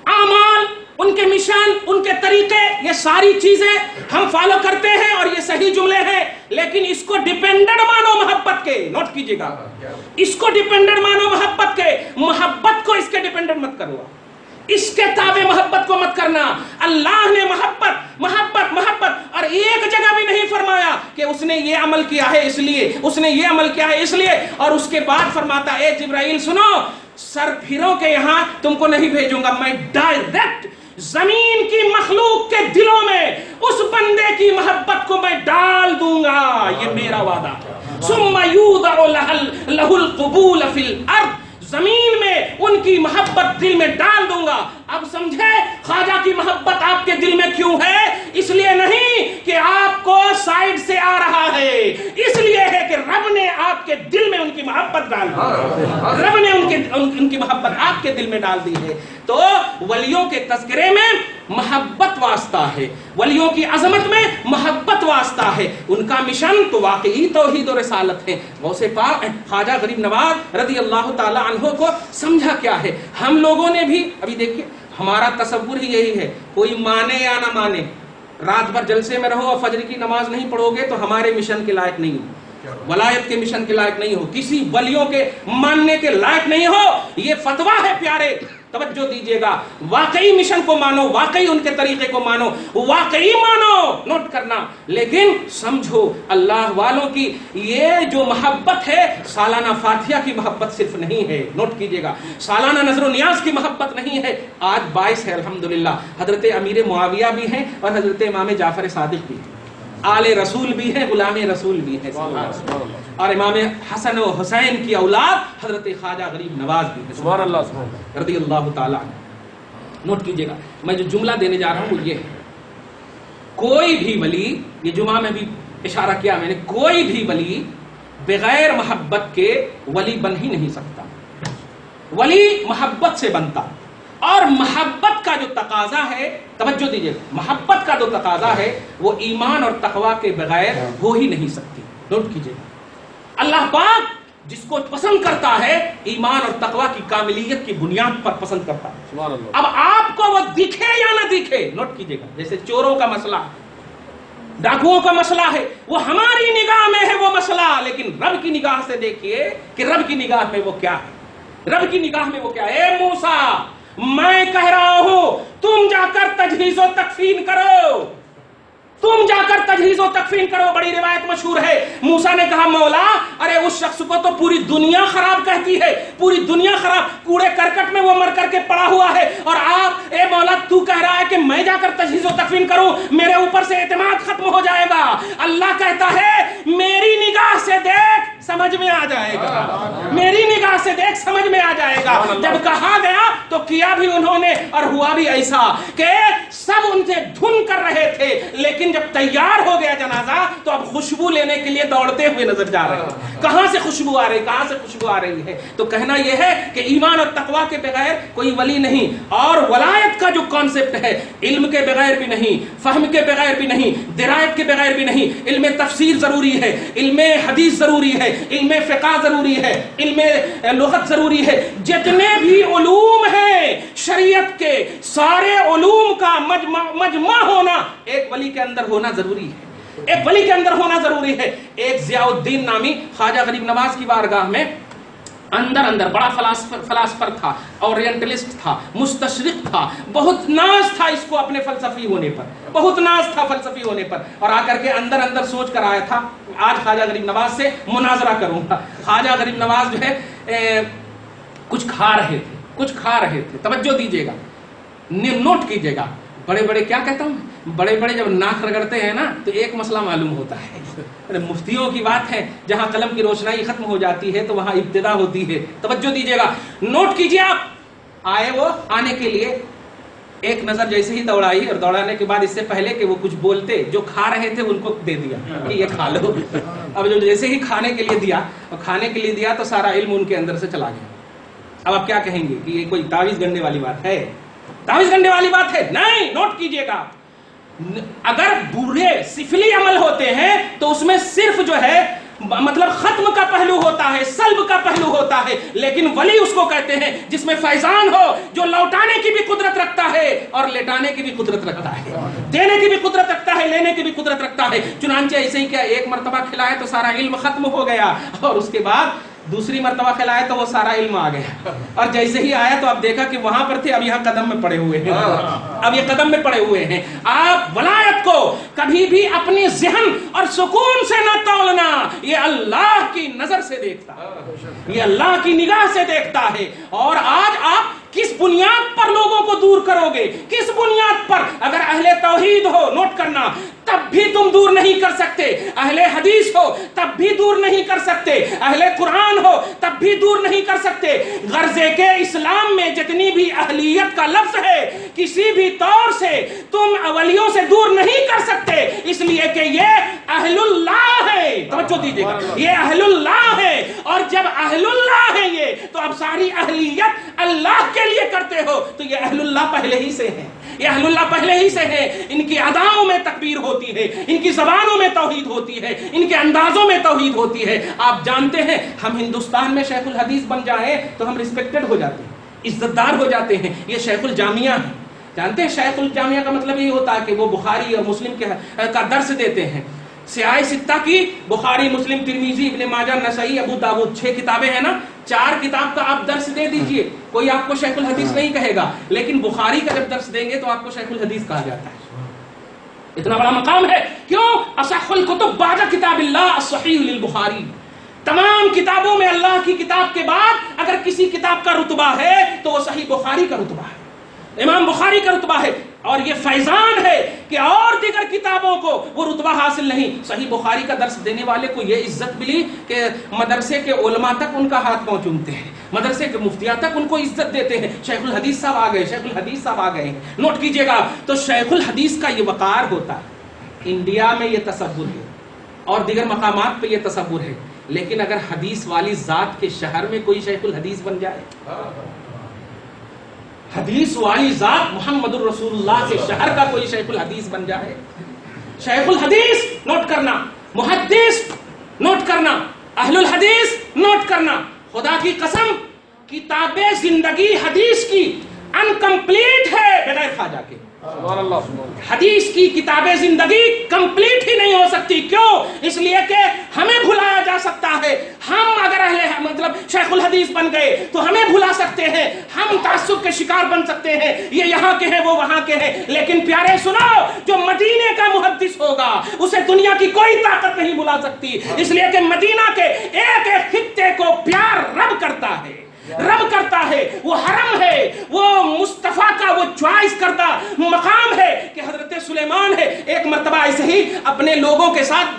اعمال، ان کے مشن، ان کے طریقے، یہ ساری چیزیں ہم فالو کرتے ہیں اور یہ صحیح جملے ہیں، لیکن اس کو ڈیپینڈنٹ مانو محبت کے، نوٹ کیجئے گا، اس کو ڈیپینڈنٹ مانو محبت کے، محبت کو اس کے ڈیپینڈنٹ مت کرو، اس کے تابع محبت کو مت کرنا۔ اللہ نے محبت محبت محبت، اور ایک جگہ بھی نہیں فرمایا کہ اس نے یہ عمل کیا ہے اس لیے، اس نے یہ عمل کیا ہے اس لیے، اور اس کے بعد فرماتا اے جبرائیل سنو، سر پھروں کے یہاں تم کو نہیں بھیجوں گا، میں ڈائریکٹ زمین کی مخلوق کے دلوں میں اس بندے کی محبت کو میں ڈال دوں گا، یہ میرا وعدہ ہے۔ ثم یوضع لہ القبول فی الارض، زمین میں ان کی محبت دل میں ڈال دوں گا۔ اب سمجھے خواجہ کی محبت آپ کے دل میں کیوں ہے؟ اس لیے نہیں کہ آپ کو سائیڈ سے آ رہا ہے، اس لیے ہے کہ رب نے آپ آپ کے دل میں ان کی محبت ڈال دی، رب نے ان کی محبت آپ کے دل میں ڈال دی ہے۔ تو ولیوں کے تذکرے میں محبت واسطہ ہے، ولیوں کی عظمت میں محبت واسطہ ہے، ان کا مشن تو واقعی توحید و رسالت ہے۔ غوث پاک خواجہ غریب نواز رضی اللہ تعالی عنہ کو سمجھا کیا ہے؟ ہم لوگوں نے بھی ابھی دیکھیے، ہمارا تصور ہی یہی ہے، کوئی مانے یا نہ مانے، رات بھر جلسے میں رہو اور فجر کی نماز نہیں پڑھو گے تو ہمارے مشن کے لائق نہیں ہو، ولایت کے مشن کے لائق نہیں ہو، کسی ولیوں کے ماننے کے لائق نہیں ہو۔ یہ فتویٰ ہے پیارے، توجہ دیجئے گا، واقعی مشن کو مانو، واقعی ان کے طریقے کو مانو، واقعی مانو، نوٹ کرنا، لیکن سمجھو اللہ والوں کی یہ جو محبت ہے سالانہ فاتحہ کی محبت صرف نہیں ہے، نوٹ کیجئے گا، سالانہ نظر و نیاز کی محبت نہیں ہے۔ آج باعث ہے الحمدللہ، حضرت امیر معاویہ بھی ہیں اور حضرت امام جعفر صادق بھی ہیں، آل رسول بھی ہیں، غلام رسول بھی ہیں، اور امام حسن و حسین کی اولاد حضرت خواجہ غریب نواز بھی ہیں، سبحان اللہ رضی اللہ تعالیٰ عنہ۔ نوٹ کیجئے گا، میں جو جملہ دینے جا رہا ہوں وہ یہ ہے، کوئی بھی ولی، یہ جمعہ میں بھی اشارہ کیا میں نے، کوئی بھی ولی بغیر محبت کے ولی بن ہی نہیں سکتا۔ ولی محبت سے بنتا، اور محبت کا جو تقاضا ہے، توجہ دیجئے، محبت کا جو تقاضا ہے وہ ایمان اور تقوی کے بغیر ہو ہی نہیں سکتی۔ نوٹ کیجئے، اللہ پاک جس کو پسند کرتا ہے ایمان اور تقوی کی کاملیت کی بنیاد پر پسند کرتا ہے۔ اب آپ کو وہ دکھے یا نہ دکھے، نوٹ کیجئے گا، جیسے چوروں کا مسئلہ ہے، ڈاکوؤں کا مسئلہ ہے، وہ ہماری نگاہ میں ہے وہ مسئلہ، لیکن رب کی نگاہ سے دیکھیے کہ رب کی نگاہ میں وہ کیا ہے، رب کی نگاہ میں وہ کیا ہے۔ اے موسیٰ، میں کہہ رہا ہوں تم جا کر تجہیز و تکفین کرو، تم جا کر تجہیز و تکفین کرو۔ بڑی روایت مشہور ہے، موسیٰ نے کہا مولا ارے اس شخص کو تو پوری دنیا خراب کہتی ہے، پوری دنیا خراب، کوڑے کرکٹ میں وہ مر کر کے پڑا ہوا ہے، اور آپ اے مولا تو کہہ رہا ہے کہ میں جا کر تجہیز و تکفین کروں، میرے اوپر سے اعتماد ختم ہو جائے گا۔ اللہ کہتا ہے میری نگاہ سے دیکھ سمجھ میں آ جائے گا، میری نگاہ سے دیکھ سمجھ میں آ جائے گا۔ جب کہا گیا تو کیا بھی انہوں نے، اور ہوا بھی ایسا کہ سب ان سے دھن کر رہے تھے، لیکن جب تیار ہو گیا جنازہ تو اب خوشبو لینے کے لیے دوڑتے ہوئے نظر جا رہے ہیں، کہاں سے خوشبو آ رہی، کہاں سے خوشبو آ رہی ہے۔ تو کہنا یہ ہے کہ ایمان اور تقوی کے بغیر کوئی ولی نہیں، اور ولایت کا جو کانسیپٹ ہے علم کے بغیر بھی نہیں، فہم کے بغیر بھی نہیں، درایت کے بغیر بھی نہیں۔ علم تفسیر ضروری ہے، علم حدیث ضروری ہے، علم فقہ ضروری ہے، علم لغت ضروری ہے، جتنے بھی علوم ہیں شریعت کے سارے علوم کا مجمع ہونا ایک ولی کے اندر ہونا ضروری ہے، ایک ولی کے اندر ہونا ضروری ہے۔ ایک ضیاء الدین نامی خواجہ غریب نواز کی بارگاہ میں اندر بڑا فلاسفر تھا، اورینٹلسٹ تھا، مستشرق تھا، بہت ناز تھا اس کو اپنے فلسفی ہونے پر، بہت ناز تھا فلسفی ہونے پر، اور آ کر کے اندر سوچ کر آیا تھا آج خواجہ غریب نواز سے مناظرہ کروں گا۔ خواجہ غریب نواز جو ہے کچھ کھا رہے تھے، توجہ دیجئے گا، نوٹ کیجئے گا، بڑے کیا کہتا ہوں، بڑے جب ناک رگڑتے ہیں نا تو ایک مسئلہ معلوم ہوتا ہے، مفتیوں کی بات ہے، جہاں قلم کی روشنائی ختم ہو جاتی ہے تو وہاں ابتدا ہوتی ہے، توجہ دیجئے گا، نوٹ کیجئے آپ۔ آئے وہ آنے کے لیے، ایک نظر جیسے ہی دوڑائی، اور دوڑانے کے بعد اس سے پہلے کہ وہ کچھ بولتے، جو کھا رہے تھے ان کو دے دیا کہ یہ کھا لو۔ اب جو جیسے ہی کھانے کے لیے دیا، اور کھانے کے لیے دیا تو سارا علم ان کے اندر سے چلا گیا۔ اب آپ کیا کہیں گے کہ یہ کوئی تعویذ گننے والی بات ہے؟ تعویذ گننے والی بات ہے نہیں، نوٹ کیجئے گا، اگر برے سفلی عمل ہوتے ہیں تو اس میں صرف جو ہے مطلب ختم کا پہلو ہوتا ہے، سلب کا پہلو ہوتا ہے، لیکن ولی اس کو کہتے ہیں جس میں فیضان ہو، جو لوٹانے کی بھی قدرت رکھتا ہے اور لٹانے کی بھی قدرت رکھتا ہے، دینے کی بھی قدرت رکھتا ہے، لینے کی بھی قدرت رکھتا ہے۔ چنانچہ ایسے ہی کیا ایک مرتبہ کھلایا تو سارا علم ختم ہو گیا، اور اس کے بعد دوسری مرتبہ کھلایا تو وہ سارا علم آ گیا، اور جیسے ہی آیا تو اب دیکھا کہ وہاں پر تھے، اب یہاں قدم میں پڑے ہوئے ہیں، اب یہ قدم میں پڑے ہوئے ہیں۔ آپ ولایت کو کبھی بھی اپنی ذہن اور سکون سے نہ تولنا، یہ اللہ کی نظر سے دیکھتا ہے، یہ اللہ کی نگاہ سے دیکھتا ہے۔ اور آج آپ کس بنیاد پر لوگوں کو دور کرو گے، کس بنیاد پر؟ اگر اہل توحید ہو، نوٹ کرنا، تب بھی تم دور نہیں کر سکتے، اہل حدیث ہو تب بھی دور نہیں کر سکتے، اہل قرآن ہو تب بھی دور نہیں کر سکتے۔ غرضے کے اسلام میں جتنی بھی اہلیت کا لفظ ہے کسی بھی طور سے تم ولیوں سے دور نہیں کر سکتے، اس لیے کہ یہ اہل اللہ ہے، توجہ دیجیے گا، یہ اہل اللہ ہے، اور جب اہل اللہ ہے یہ تو اب ساری اہلیت اللہ کے لیے کرتے ہو تو یہ اہل اللہ پہلے ہی سے ہیں، یہ اہل اللہ پہلے ہی سے ہیں۔ ان کی اداؤں میں تکبیر ہوتی ہے، ان کی زبانوں میں توحید ہوتی ہے، ان کے اندازوں میں توحید ہوتی ہے۔ آپ جانتے ہیں ہم ہندوستان میں شیخ الحدیث بن جائیں تو ہم رسپیکٹڈ ہو جاتے ہیں، عزت دار ہو جاتے ہیں۔ یہ شیخ الجامعہ ہے، جانتے ہیں شیخ الجامعہ کا مطلب یہ ہوتا ہے کہ وہ بخاری اور مسلم کا درس دیتے ہیں۔ سیاہ ستہ کی بخاری، مسلم، ترمذی، ابن ماجہ، نسائی، ابو داؤد، 6 کتابیں ہیں نا، 4 کتاب کا آپ درس دے دیجئے، کوئی آپ کو شیخ الحدیث نہیں کہے گا، لیکن بخاری کا جب درس دیں گے تو آپ کو شیخ الحدیث کہا جاتا ہے۔ اتنا بڑا مقام ہے، کیوں؟ اصح الکتب بعد کتاب اللہ الصحیح للبخاری، تمام کتابوں میں اللہ کی کتاب کے بعد اگر کسی کتاب کا رتبہ ہے تو وہ صحیح بخاری کا رتبہ ہے، امام بخاری کا رتبہ ہے، اور یہ فیضان ہے کہ اور دیگر کتابوں کو وہ رتبہ حاصل نہیں۔ صحیح بخاری کا درس دینے والے کو یہ عزت ملی کہ مدرسے کے علماء تک ان کا ہاتھ پاؤں چومتے ہیں، مدرسے کے مفتیان تک ان کو عزت دیتے ہیں، شیخ الحدیث صاحب آ گئے، شیخ الحدیث صاحب آ گئے ہیں، نوٹ کیجئے گا۔ تو شیخ الحدیث کا یہ وقار ہوتا ہے، انڈیا میں یہ تصور ہے اور دیگر مقامات پہ یہ تصور ہے، لیکن اگر حدیث والی ذات کے شہر میں کوئی شیخ الحدیث بن جائے، حدیث والی ذات محمد الرسول اللہ کے شہر کا کوئی شیخ الحدیث بن جائے، شیخ الحدیث نوٹ کرنا، محدث نوٹ کرنا، اہل الحدیث نوٹ کرنا، خدا کی قسم کتاب زندگی حدیث کی انکمپلیٹ ہے بغیر خواجہ کے۔ حدیث کی کتاب زندگی کمپلیٹ ہی نہیں ہو سکتی، کیوں؟ اس لیے کہ ہمیں بھلایا جا سکتا ہے، ہم اگر مطلب شیخ الحدیث بن گئے تو ہمیں بھلا سکتے ہیں، ہم تعصب کے شکار بن سکتے ہیں، یہ یہاں کے ہیں وہ وہاں کے ہیں، لیکن پیارے سنو، جو مدینے کا محدث ہوگا اسے دنیا کی کوئی طاقت نہیں بھلا سکتی، اس لیے کہ مدینہ کے ایک ایک خطے کو پیار رب کرتا ہے، رب کرتا ہے، وہ حرم ہے، وہ مصطفیٰ کا وہ چوائس کردہ مقام ہے کہ حضرت سلیمان ہے۔ ایک مرتبہ ایسے ہی اپنے لوگوں کے ساتھ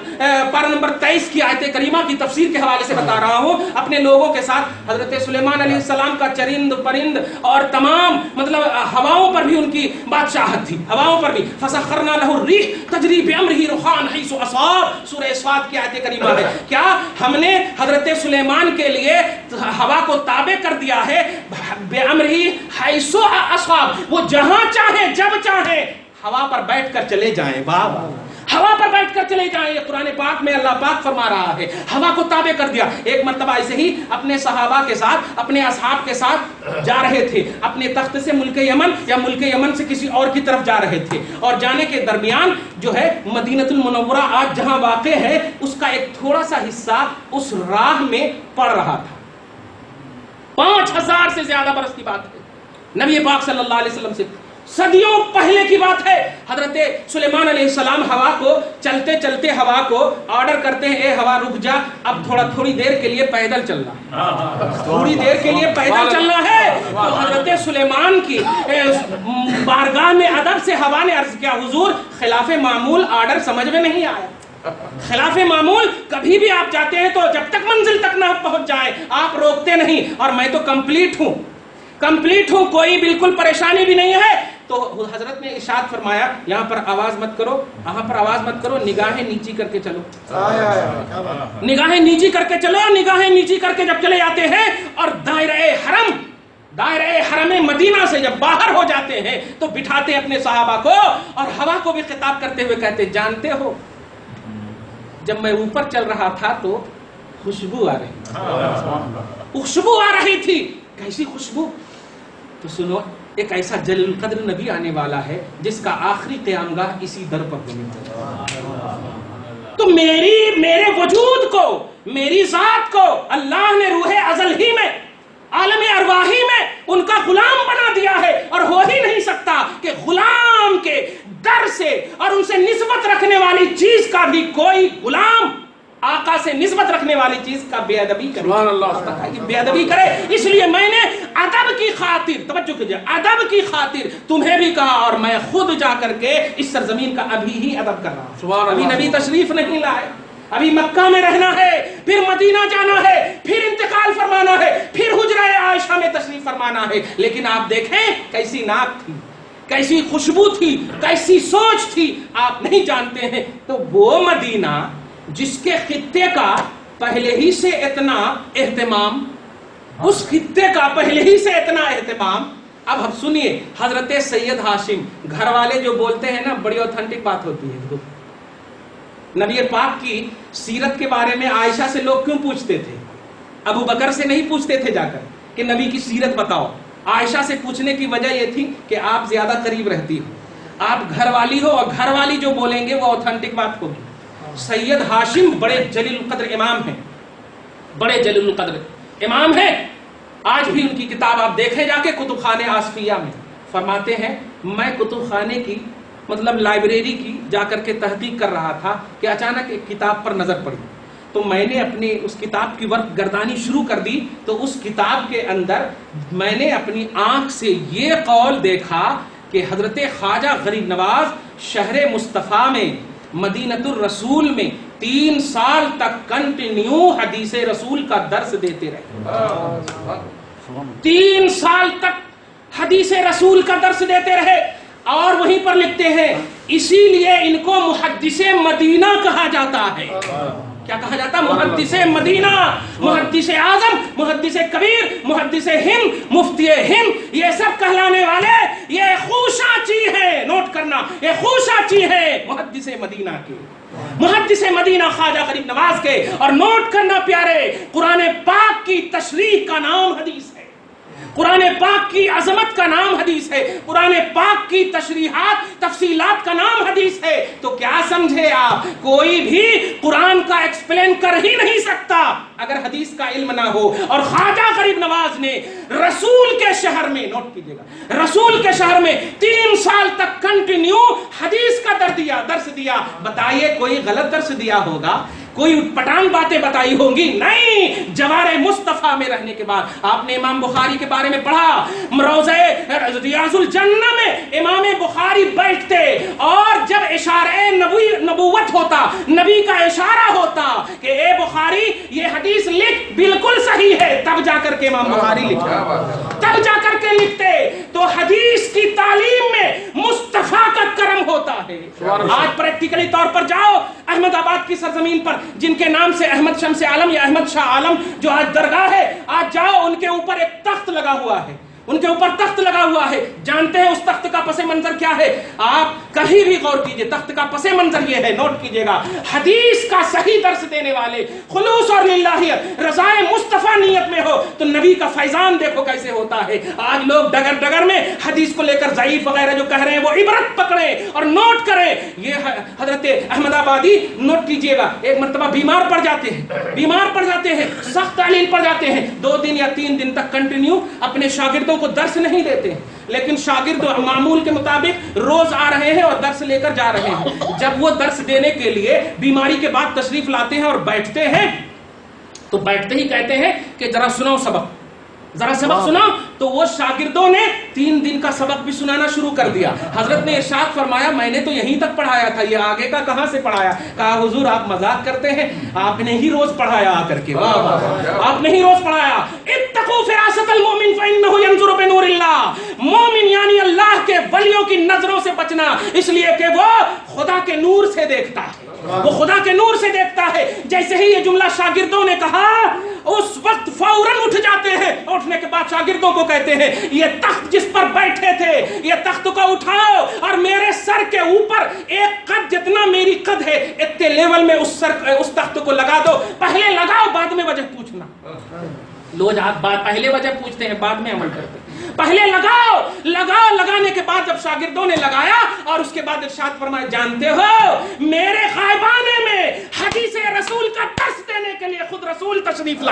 پارہ نمبر 23 کی آیت کریمہ کی تفسیر کے حوالے سے بتا رہا ہوں، اپنے لوگوں کے ساتھ حضرت سلیمان علیہ السلام کا چرند پرند اور تمام مطلب ہواؤں پر بھی ان کی بادشاہت تھی، ہواؤں پر بھی۔ فسخرنا له الريح تجري بأمره رخاء حيث أصاب، سورہ صاد کی آیت کریمہ ہے۔ کیا ہم نے حضرت سلیمان کے لیے ہوا کو تابع کر دیا ہے، بِأَمْرِهِ حَيْثُ أَصَابَ، وہ جہاں چاہیں جب چاہیں ہوا پر بیٹھ کر چلے جائیں، بابا ہوا پر بیٹھ کر چلے جائیں۔ یہ قرآن پاک میں اللہ پاک فرما رہا ہے، ہوا کو تابع کر دیا۔ ایک مرتبہ ایسے ہی اپنے صحابہ کے ساتھ، اپنے اصحاب کے ساتھ جا رہے تھے، اپنے تخت سے ملک یمن یا ملک یمن سے کسی اور کی طرف جا رہے تھے، اور جانے کے درمیان جو ہے مدینہ المنورہ آج جہاں واقع ہے اس کا ایک تھوڑا سا حصہ اس راہ میں پڑ رہا تھا۔ 5000 سے زیادہ برس کی بات ہے، نبی پاک صلی اللہ علیہ وسلم سے صدیوں پہلے کی بات ہے۔ حضرت سلیمان علیہ السلام ہوا کو چلتے چلتے ہوا کو آرڈر کرتے ہیں، اے ہوا رک جا، اب تھوڑی دیر کے لیے پیدل چلنا ہے، تھوڑی دیر کے لیے پیدل چلنا ہے۔ تو حضرت سلیمان کی بارگاہ میں ادب سے ہوا نے عرض کیا، حضور خلاف معمول آرڈر سمجھ میں نہیں آیا، خلاف معمول کبھی بھی آپ جاتے ہیں تو جب تک منزل تک نہ پہنچ جائیں آپ روکتے نہیں، اور میں تو کمپلیٹ ہوں، کوئی بالکل پریشانی بھی نہیں ہے۔ تو حضرت نے ارشاد فرمایا، یہاں پر آواز مت کرو، وہاں پر آواز مت کرو، نگاہیں نیچی کر کے چلو، نگاہیں نیچی کر کے چلو، نگاہیں نیچی کر کے جب چلے جاتے ہیں اور دائرہ حرم مدینہ سے جب باہر ہو جاتے ہیں تو بٹھاتے اپنے صحابہ کو اور ہوا کو بھی خطاب کرتے ہوئے کہتے، جانتے ہو جب میں اوپر چل رہا تھا تو خوشبو آ رہی تھی، کیسی خوشبو؟ تو سنو، ایک ایسا جلیل القدر نبی آنے والا ہے جس کا آخری قیام گاہ اسی در پر ہونے والا ہے۔ تو میرے وجود کو، میری ذات کو اللہ نے روح ازل ہی میں، عالم ارواحی میں ان کا غلام بنا دیا ہے، اور ہو ہی نہیں سکتا کہ غلام کے در سے اور ان سے نسبت رکھنے والی چیز کا بھی کوئی غلام آقا سے نسبت رکھنے والی چیز کا بے ادبی کرے، سبحان اللہ، بے ادبی کرے۔ اس لیے میں نے ادب کی خاطر، توجہ کیجئے، ادب کی خاطر تمہیں بھی کہا، اور میں خود جا کر کے اس سرزمین کا ابھی ہی ادب کر رہا ہوں۔ ابھی نبی تشریف نہیں لائے، ابھی مکہ میں رہنا ہے، پھر مدینہ جانا ہے، پھر انتقال فرمانا ہے، پھر حجرہ عائشہ میں تشریف فرمانا ہے۔ لیکن آپ دیکھیں کیسی ناک تھی، کیسی خوشبو تھی، کیسی سوچ تھی، آپ نہیں جانتے ہیں۔ تو وہ مدینہ جس کے خطے کا پہلے ہی سے اتنا اہتمام، اس خطے کا پہلے ہی سے اتنا اہتمام. اب سنیے حضرت سید ہاشم، گھر والے جو بولتے ہیں نا بڑی اوتھینٹک بات ہوتی ہے. نبی پاک کی سیرت کے بارے میں عائشہ سے لوگ کیوں پوچھتے تھے؟ ابو بکر سے نہیں پوچھتے تھے جا کر کہ نبی کی سیرت بتاؤ. عائشہ سے پوچھنے کی وجہ یہ تھی کہ آپ زیادہ قریب رہتی ہو، آپ گھر والی ہو، اور گھر والی جو بولیں گے وہ اوتھینٹک بات ہوگی. سید ہاشم بڑے جلیل القدر امام ہیں، بڑے جلیل القدر امام ہیں. آج بھی ان کی کتاب آپ دیکھیں جا کے کتب خانے آصفیہ میں. فرماتے ہیں میں کتب خانے کی مطلب لائبریری کی جا کر کے تحقیق کر رہا تھا کہ اچانک ایک کتاب پر نظر پڑی، تو میں نے اپنی اس کتاب کی ورق گردانی شروع کر دی. تو اس کتاب کے اندر میں نے اپنی آنکھ سے یہ قول دیکھا کہ حضرت خواجہ غریب نواز شہر مصطفیٰ میں مدینۃ الرسول میں 3 سال تک کنٹینیو حدیث رسول کا درس دیتے رہے. 3 سال تک حدیث رسول کا درس دیتے رہے. اور وہیں پر لکھتے ہیں اسی لیے ان کو محدث مدینہ کہا جاتا ہے. کیا کہا جاتا؟ محدث مدینہ، محدث اعظم، محدث کبیر، محدث ہند، مفتی ہند، یہ سب کہلانے والے یہ خوشاچی ہے. نوٹ کرنا، یہ خوشاچی ہے محدث مدینہ کے، محدث مدینہ خواجہ غریب نواز کے. اور نوٹ کرنا پیارے، قرآن پاک کی تشریح کا نام حدیث ہے، قرآن پاک کی عظمت کا نام حدیث ہے، قرآن پاک کی تشریحات تفصیلات کا نام حدیث ہے. تو کیا سمجھے آپ؟ کوئی بھی قرآن کا ایکسپلین کر ہی نہیں سکتا اگر حدیث کا علم نہ ہو. اور خواجہ غریب نواز نے رسول کے شہر میں، نوٹ کیجئے گا، رسول کے شہر میں 3 سال تک کنٹینیو حدیث کا درس دیا. بتائیے کوئی غلط درس دیا ہوگا؟ کوئی پٹان باتیں بتائی ہوں گی؟ نہیں. جوار مصطفیٰ میں رہنے کے بعد آپ نے امام بخاری کے بارے میں پڑھا، روضہ ریاض الجنہ میں امام بخاری بیٹھتے اور جب اشارہ نبوت ہوتا، نبی کا اشارہ ہوتا کہ اے بخاری یہ حدیث لکھ، بالکل صحیح ہے، تب جا کر کے امام بخاری لکھا، تب جا کر کے لکھتے. تو حدیث کی تعلیم میں مصطفیٰ کا کرم ہوتا ہے. آج پریکٹیکلی طور پر جاؤ احمد آباد کی سرزمین پر، جن کے نام سے احمد شمس عالم یا احمد شاہ عالم جو آج درگاہ ہے، آج جاؤ ان کے اوپر ایک تخت لگا ہوا ہے، ان کے اوپر تخت لگا ہوا ہے. جانتے ہیں اس تخت کا پس منظر کیا ہے؟ آپ کہیں بھی غور کیجئے، تخت کا پس منظر یہ ہے، نوٹ کیجئے گا، حدیث کا صحیح درس دینے والے، خلوص اور للہیت، رضائے مصطفیٰ نیت میں ہو تو نبی کا فیضان دیکھو کیسے ہوتا ہے. آج لوگ ڈگر ڈگر میں حدیث کو لے کر ضعیف وغیرہ جو کہہ رہے ہیں وہ عبرت پکڑیں اور نوٹ کریں. یہ حضرت احمد آبادی نوٹ کیجئے گا، ایک مرتبہ بیمار پڑ جاتے ہیں، سخت تعلیل پڑ جاتے ہیں، 2 دن یا 3 دن تک کنٹینیو اپنے شاگردوں کو درس نہیں دیتے ہیں، لیکن شاگرد معمول کے مطابق روز آ رہے ہیں اور درس لے کر جا رہے ہیں. جب وہ درس دینے کے لیے بیماری کے بعد تشریف لاتے ہیں اور بیٹھتے ہیں تو بیٹھتے ہی کہتے ہیں کہ ذرا سنو ذرا سبق سنا. تو وہ شاگردوں نے 3 دن کا سبق بھی سنانا شروع کر دیا. حضرت نے ارشاد فرمایا میں نے تو یہیں تک پڑھایا تھا، یہ آگے کا کہاں سے پڑھایا؟ کہا حضور آپ مذاق کرتے ہیں، آپ نے ہی روز پڑھایا آ کر کے، آپ نے ہی روز پڑھایا. اتقوا فراست المؤمن فانه ينظر بنور اللہ. مومن یعنی اللہ کے ولیوں کی نظروں سے بچنا، اس لیے کہ وہ خدا کے نور سے دیکھتا ہے، وہ خدا کے نور سے دیکھتا ہے. جیسے ہی یہ جملہ شاگردوں نے کہا اس وقت فوراً اٹھ جاتے ہیں. اٹھنے کے بعد شاگردوں کو کہتے ہیں یہ تخت جس پر بیٹھے تھے یہ تخت کو اٹھاؤ اور میرے سر کے اوپر ایک قد جتنا میری قد ہے اتنے لیول میں اس تخت کو لگا دو. پہلے لگاؤ بعد میں وجہ پوچھنا. لوگ پہلے وجہ پوچھتے ہیں بعد میں عمل کرتے ہیں. پہلے لگانے کے بعد جب شاگردوں نے لگایا اور اس کے بعد ارشاد فرمایا جانتے ہو میرے غائبانے میں حدیث رسول کا درس دینے کے لیے خود رسول تشریف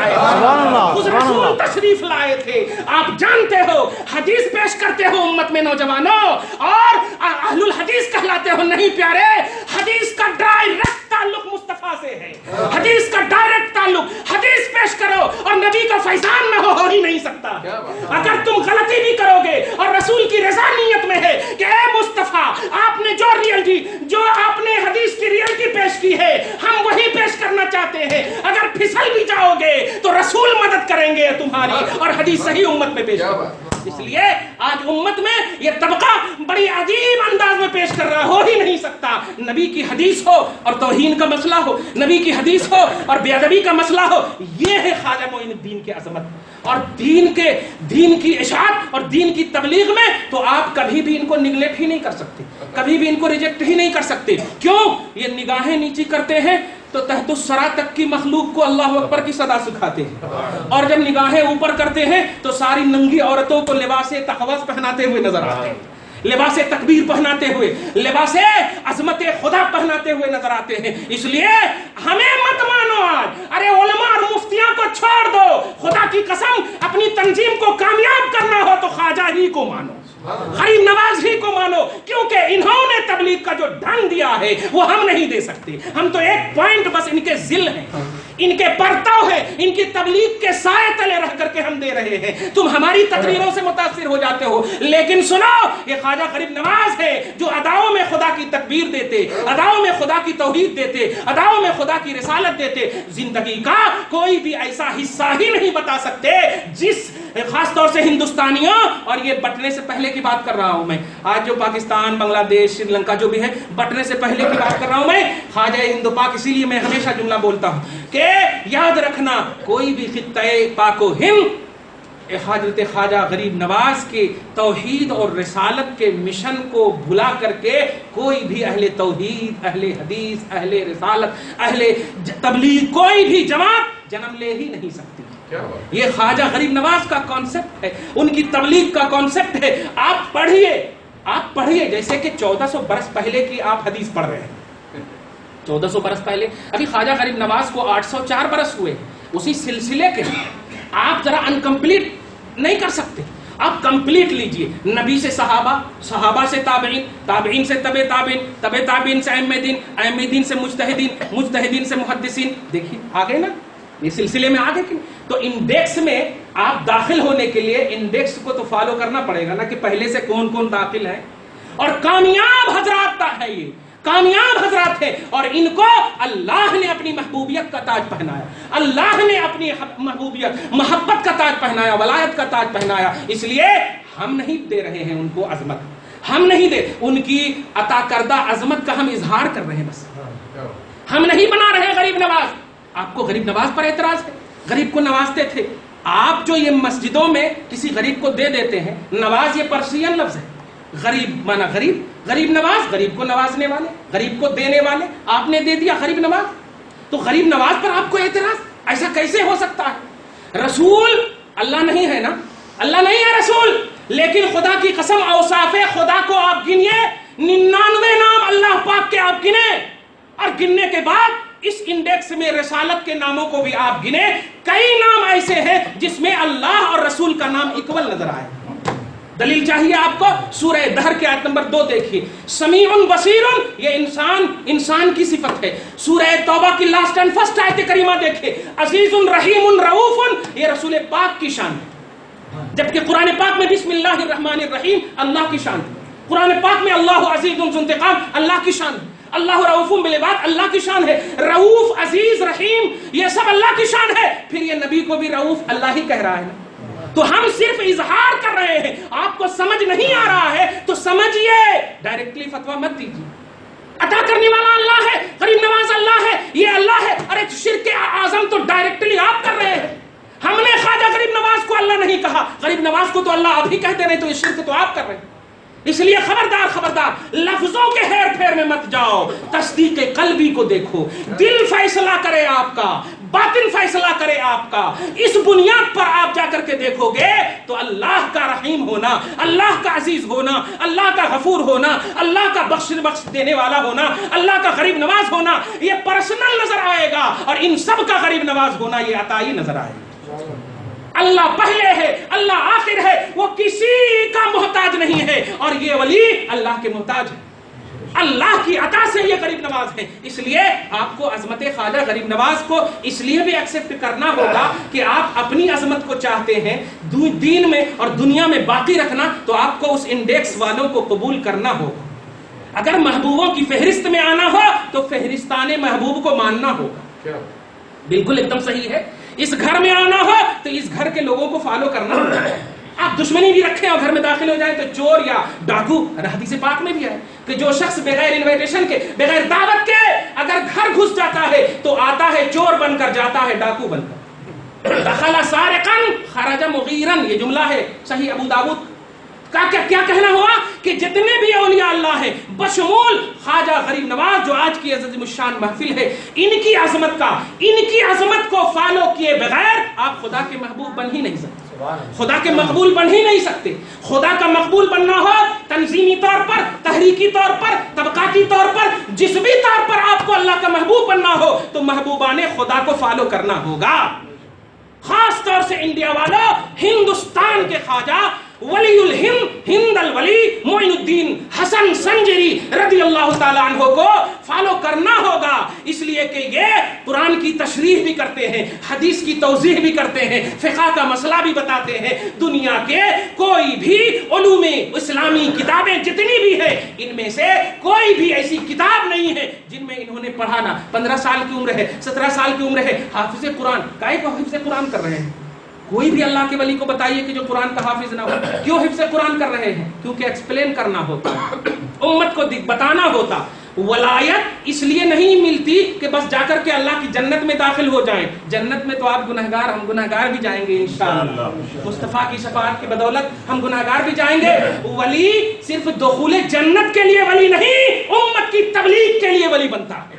لائے تھے. آپ جانتے ہو حدیث پیش کرتے ہو امت میں نوجوانوں اور اہل الحدیث کہلاتے ہو. نہیں پیارے، حدیث کا ڈائریکٹ تعلق مصطفیٰ سے ہے، حدیث کا ڈائریکٹ تعلق. حدیث پیش کرو اور نبی کا فیضان میں ہو ہی نہیں سکتا. اگر تم غلطی بھی کرو گے اور رسول کی رضا نیت میں ہے کہ اے مصطفیٰ آپ نے جو آپ نے حدیث کی ریئلٹی پیش کی ہے ہم وہی پیش کرنا چاہتے ہیں، اگر پھسل بھی جاؤ گے تو رسول مدد کریں گے تمہاری اور حدیث صحیح امت میں پیش کرو. اس لیے آج امت میں یہ طبقہ بڑی عجیب انداز میں پیش کر رہا ہو ہی نہیں سکتا. نبی کی حدیث ہو اور توہین کا مسئلہ ہو, نبی کی حدیث ہو اور بے ادبی کا مسئلہ ہو, یہ ہے خواجہ معین الدین کی عظمت. اور دین کی اشاعت اور دین کی تبلیغ میں تو آپ کبھی بھی ان کو نگلیکٹ ہی نہیں کر سکتے, کبھی بھی ان کو ریجیکٹ ہی نہیں کر سکتے. کیوں؟ یہ نگاہیں نیچی کرتے ہیں تو تحت الثری تک کی مخلوق کو اللہ اکبر کی صدا سکھاتے ہیں, اور جب نگاہیں اوپر کرتے ہیں تو ساری ننگی عورتوں کو لباس تقویٰ پہناتے ہوئے نظر آتے ہیں, لباس تکبیر پہناتے ہوئے, لباس عظمت خدا پہناتے ہوئے نظر آتے ہیں. اس لیے ہمیں مت مانو آج, ارے علماء اور مفتیوں کو چھوڑ دو, خدا کی قسم اپنی تنظیم کو کامیاب کرنا ہو تو خواجہ ہی کو مانو, غریب نواز ہی کو مانو, کیونکہ انہوں نے تبلیغ کا جو ڈھنگ دیا ہے وہ ہم نہیں دے سکتے. ہم تو ایک پوائنٹ بس ان کے ذل ہیں, ان کے پرتو ہے, ان کی تبلیغ کے سائے تلے رہ کر کے ہم دے رہے ہیں. تم ہماری تقریروں سے متاثر ہو جاتے ہو, لیکن سنو یہ خواجہ غریب نواز ہے جو اداؤں میں خدا کی تکبیر دیتے, اداؤں میں خدا کی توحید دیتے, اداؤں میں خدا کی رسالت دیتے. زندگی کا کوئی بھی ایسا حصہ ہی نہیں بتا سکتے جس, خاص طور سے ہندوستانیوں, اور یہ بٹنے سے پہلے کی بات کر رہا ہوں میں, آج جو پاکستان, بنگلہ دیش, سری لنکا جو بھی ہے, بٹنے سے پہلے کی بات کر رہا ہوں میں, خواجہ ہند و پاک. اسی لیے میں ہمیشہ جملہ بولتا ہوں کہ یاد رکھنا کوئی بھی خطہ پاک و ہند حضرت خواجہ غریب نواز کے توحید اور رسالت کے مشن کو بھلا کر کے کوئی بھی اہل توحید, اہل حدیث, اہل رسالت, اہل تبلیغ کوئی بھی جماعت جنم لے ہی نہیں سکتی. یہ خواجہ غریب نواز کا کانسیپٹ ہے, ان کی تبلیغ کا کانسیپٹ ہے. آپ پڑھیے جیسے کہ 1400 برس پہلے کی آپ حدیث پڑھ رہے ہیں, 1400 برس پہلے, ابھی خواجہ غریب نواز کو 804 برس ہوئے, اسی سلسلے کے آپ ذرا انکمپلیٹ نہیں کر سکتے, آپ کمپلیٹ لیجئے. نبی سے صحابہ, صحابہ سے تابعین, تابعین سے تبع تابعین, تبع تابعین سے ائمہ دین, ائمہ دین سے مجتہدین, مجتہدین سے محدثین. دیکھیے آگے نا, یہ سلسلے میں آگے کی. تو انڈیکس میں آپ داخل ہونے کے لیے انڈیکس کو تو فالو کرنا پڑے گا نا کہ پہلے سے کون کون داخل ہے, اور کامیاب حضرات ہے, یہ کامیاب حضرات ہیں, اور ان کو اللہ نے اپنی محبوبیت کا تاج پہنایا, اللہ نے اپنی محبوبیت, محبت کا تاج پہنایا, ولایت کا تاج پہنایا. اس لیے ہم نہیں دے رہے ہیں ان کو عظمت, ہم نہیں دے, ان کی عطا کردہ عظمت کا ہم اظہار کر رہے ہیں بس, ہم نہیں بنا رہے غریب نواز. آپ کو غریب نواز پر اعتراض ہے, غریب کو نوازتے تھے آپ. جو یہ مسجدوں میں کسی غریب کو دے دیتے ہیں, نواز یہ پرشین لفظ ہے, غریب مانا غریب, غریب نواز غریب کو نوازنے والے, غریب کو دینے والے, آپ نے دے دیا غریب نواز. تو غریب نواز پر آپ کو اعتراض, ایسا کیسے ہو سکتا ہے؟ رسول اللہ نہیں ہے نا, اللہ نہیں ہے رسول, لیکن خدا کی قسم اوصاف خدا کو آپ گنیے, 99 نام اللہ پاک کے آپ گنے, اور گننے کے بعد اس انڈیکس میں رسالت کے ناموں کو بھی آپ گنے. کئی نام ایسے ہیں جس میں اللہ اور رسول کا نام اکول نظر آئے. دلیل چاہیے آپ کو, سورہ دہر کے آیت نمبر 2 دیکھیے, سمیع بصیر, یہ انسان کی صفت ہے. سورہ توبہ کی لاسٹ اینڈ فرسٹ آیت کریمہ دیکھیے, عزیز رحیم رؤوف, یہ رسول پاک کی شان ہے, جبکہ قرآن پاک میں بسم اللہ الرحمن الرحیم اللہ کی شان ہے. قرآن پاک میں اللہ عزیز ذو انتقام اللہ کی شان ہے, اللہ رؤوف بالعباد اللہ کی شان ہے. رؤوف, عزیز, رحیم یہ سب اللہ کی شان ہے. پھر یہ نبی کو بھی رؤوف اللہ ہی کہہ رہا ہے نا. تو ہم صرف اظہار کر رہے ہیں, آپ کو سمجھ نہیں آ رہا ہے تو سمجھیے, ڈائریکٹلی فتویٰ مت دیجیے. عطا کرنے والا اللہ ہے, غریب نواز اللہ ہے, یہ اللہ ہے. ارے شرک اعظم تو ڈائریکٹلی آپ کر رہے ہیں. ہم نے خواجہ غریب نواز کو اللہ نہیں کہا, غریب نواز کو تو اللہ آپ ہی کہتے رہے, تو یہ شرک تو آپ کر رہے ہیں. اس لیے خبردار خبردار, لفظوں کے ہیر پھیر میں مت جاؤ, تصدیق قلبی کو دیکھو. دل فیصلہ کرے آپ کا, باطن فیصلہ کرے آپ کا. اس بنیاد پر آپ جا کر کے دیکھو گے تو اللہ کا رحیم ہونا, اللہ کا عزیز ہونا, اللہ کا غفور ہونا, اللہ کا بخش دینے والا ہونا, اللہ کا غریب نواز ہونا, یہ پرسنل نظر آئے گا, اور ان سب کا غریب نواز ہونا یہ عطائی نظر آئے گا. اللہ پہلے ہے, اللہ آخر ہے, وہ کسی کا محتاج نہیں ہے, اور یہ ولی اللہ کے محتاج ہے, اللہ کی عطا سے یہ غریب نواز ہے. اس لیے آپ کو عظمت خواجہ غریب نواز کو اس لیے بھی ایکسپٹ کرنا ہوگا کہ آپ اپنی عظمت کو چاہتے ہیں دین میں اور دنیا میں باقی رکھنا, تو آپ کو اس انڈیکس والوں کو قبول کرنا ہوگا. اگر محبوبوں کی فہرست میں آنا ہو تو فہرستان محبوب کو ماننا ہوگا. بالکل ایک دم صحیح ہے. اس گھر میں آنا ہو تو اس گھر کے لوگوں کو فالو کرنا ہوگا. آپ دشمنی بھی رکھیں اور گھر میں داخل ہو جائیں تو چور یا ڈاکو، حدیث پاک میں بھی ہے کہ جو شخص بغیر انویٹیشن کے، بغیر دعوت کے اگر گھر گھس جاتا ہے تو آتا ہے چور بن کر، جاتا ہے ڈاکو بن کر. دخل سارقا خرج مغیرا، یہ جملہ ہے صحیح ابو داؤد کا. کیا کہنا ہوا کہ جتنے بھی اولیاء اللہ ہیں بشمول خواجہ غریب نواز جو آج کی عظیم الشان محفل ہے، ان کی عظمت کو فالو کیے بغیر آپ خدا کے محبوب بن ہی نہیں سکتے، خدا کے مقبول بن ہی نہیں سکتے. خدا کا مقبول بننا ہو تنظیمی طور پر، تحریکی طور پر، طبقاتی طور پر، جس بھی طور پر آپ کو اللہ کا محبوب بننا ہو تو محبوبان خدا کو فالو کرنا ہوگا. خاص طور سے انڈیا والوں، ہندوستان کے خواجہ ولی الہند، ہند الولی معین الدین حسن سنجری رضی اللہ تعالیٰ عنہ کو فالو کرنا ہوگا، اس لیے کہ یہ قرآن کی تشریح بھی کرتے ہیں، حدیث کی توضیح بھی کرتے ہیں، فقہ کا مسئلہ بھی بتاتے ہیں. دنیا کے کوئی بھی علوم اسلامی کتابیں جتنی بھی ہیں، ان میں سے کوئی بھی ایسی کتاب نہیں ہے جن میں انہوں نے پڑھانا 15 سال کی عمر ہے، 17 سال کی عمر ہے، حافظ قرآن کائے کو حفظ قرآن کر رہے ہیں. کوئی بھی اللہ کے ولی کو بتائیے کہ جو قرآن کا حافظ نہ ہو. کیوں حفظ قرآن کر رہے ہیں؟ کیونکہ ایکسپلین کرنا ہوتا، امت کو بتانا ہوتا. ولایت اس لیے نہیں ملتی کہ بس جا کر کے اللہ کی جنت میں داخل ہو جائیں. جنت میں تو آپ گنہگار، ہم گنہگار بھی جائیں گے انشاءاللہ. مصطفیٰ کی شفاعت کی بدولت ہم گنہگار بھی جائیں گے. ولی صرف دخول جنت کے لیے ولی نہیں، امت کی تبلیغ کے لیے ولی بنتا ہے.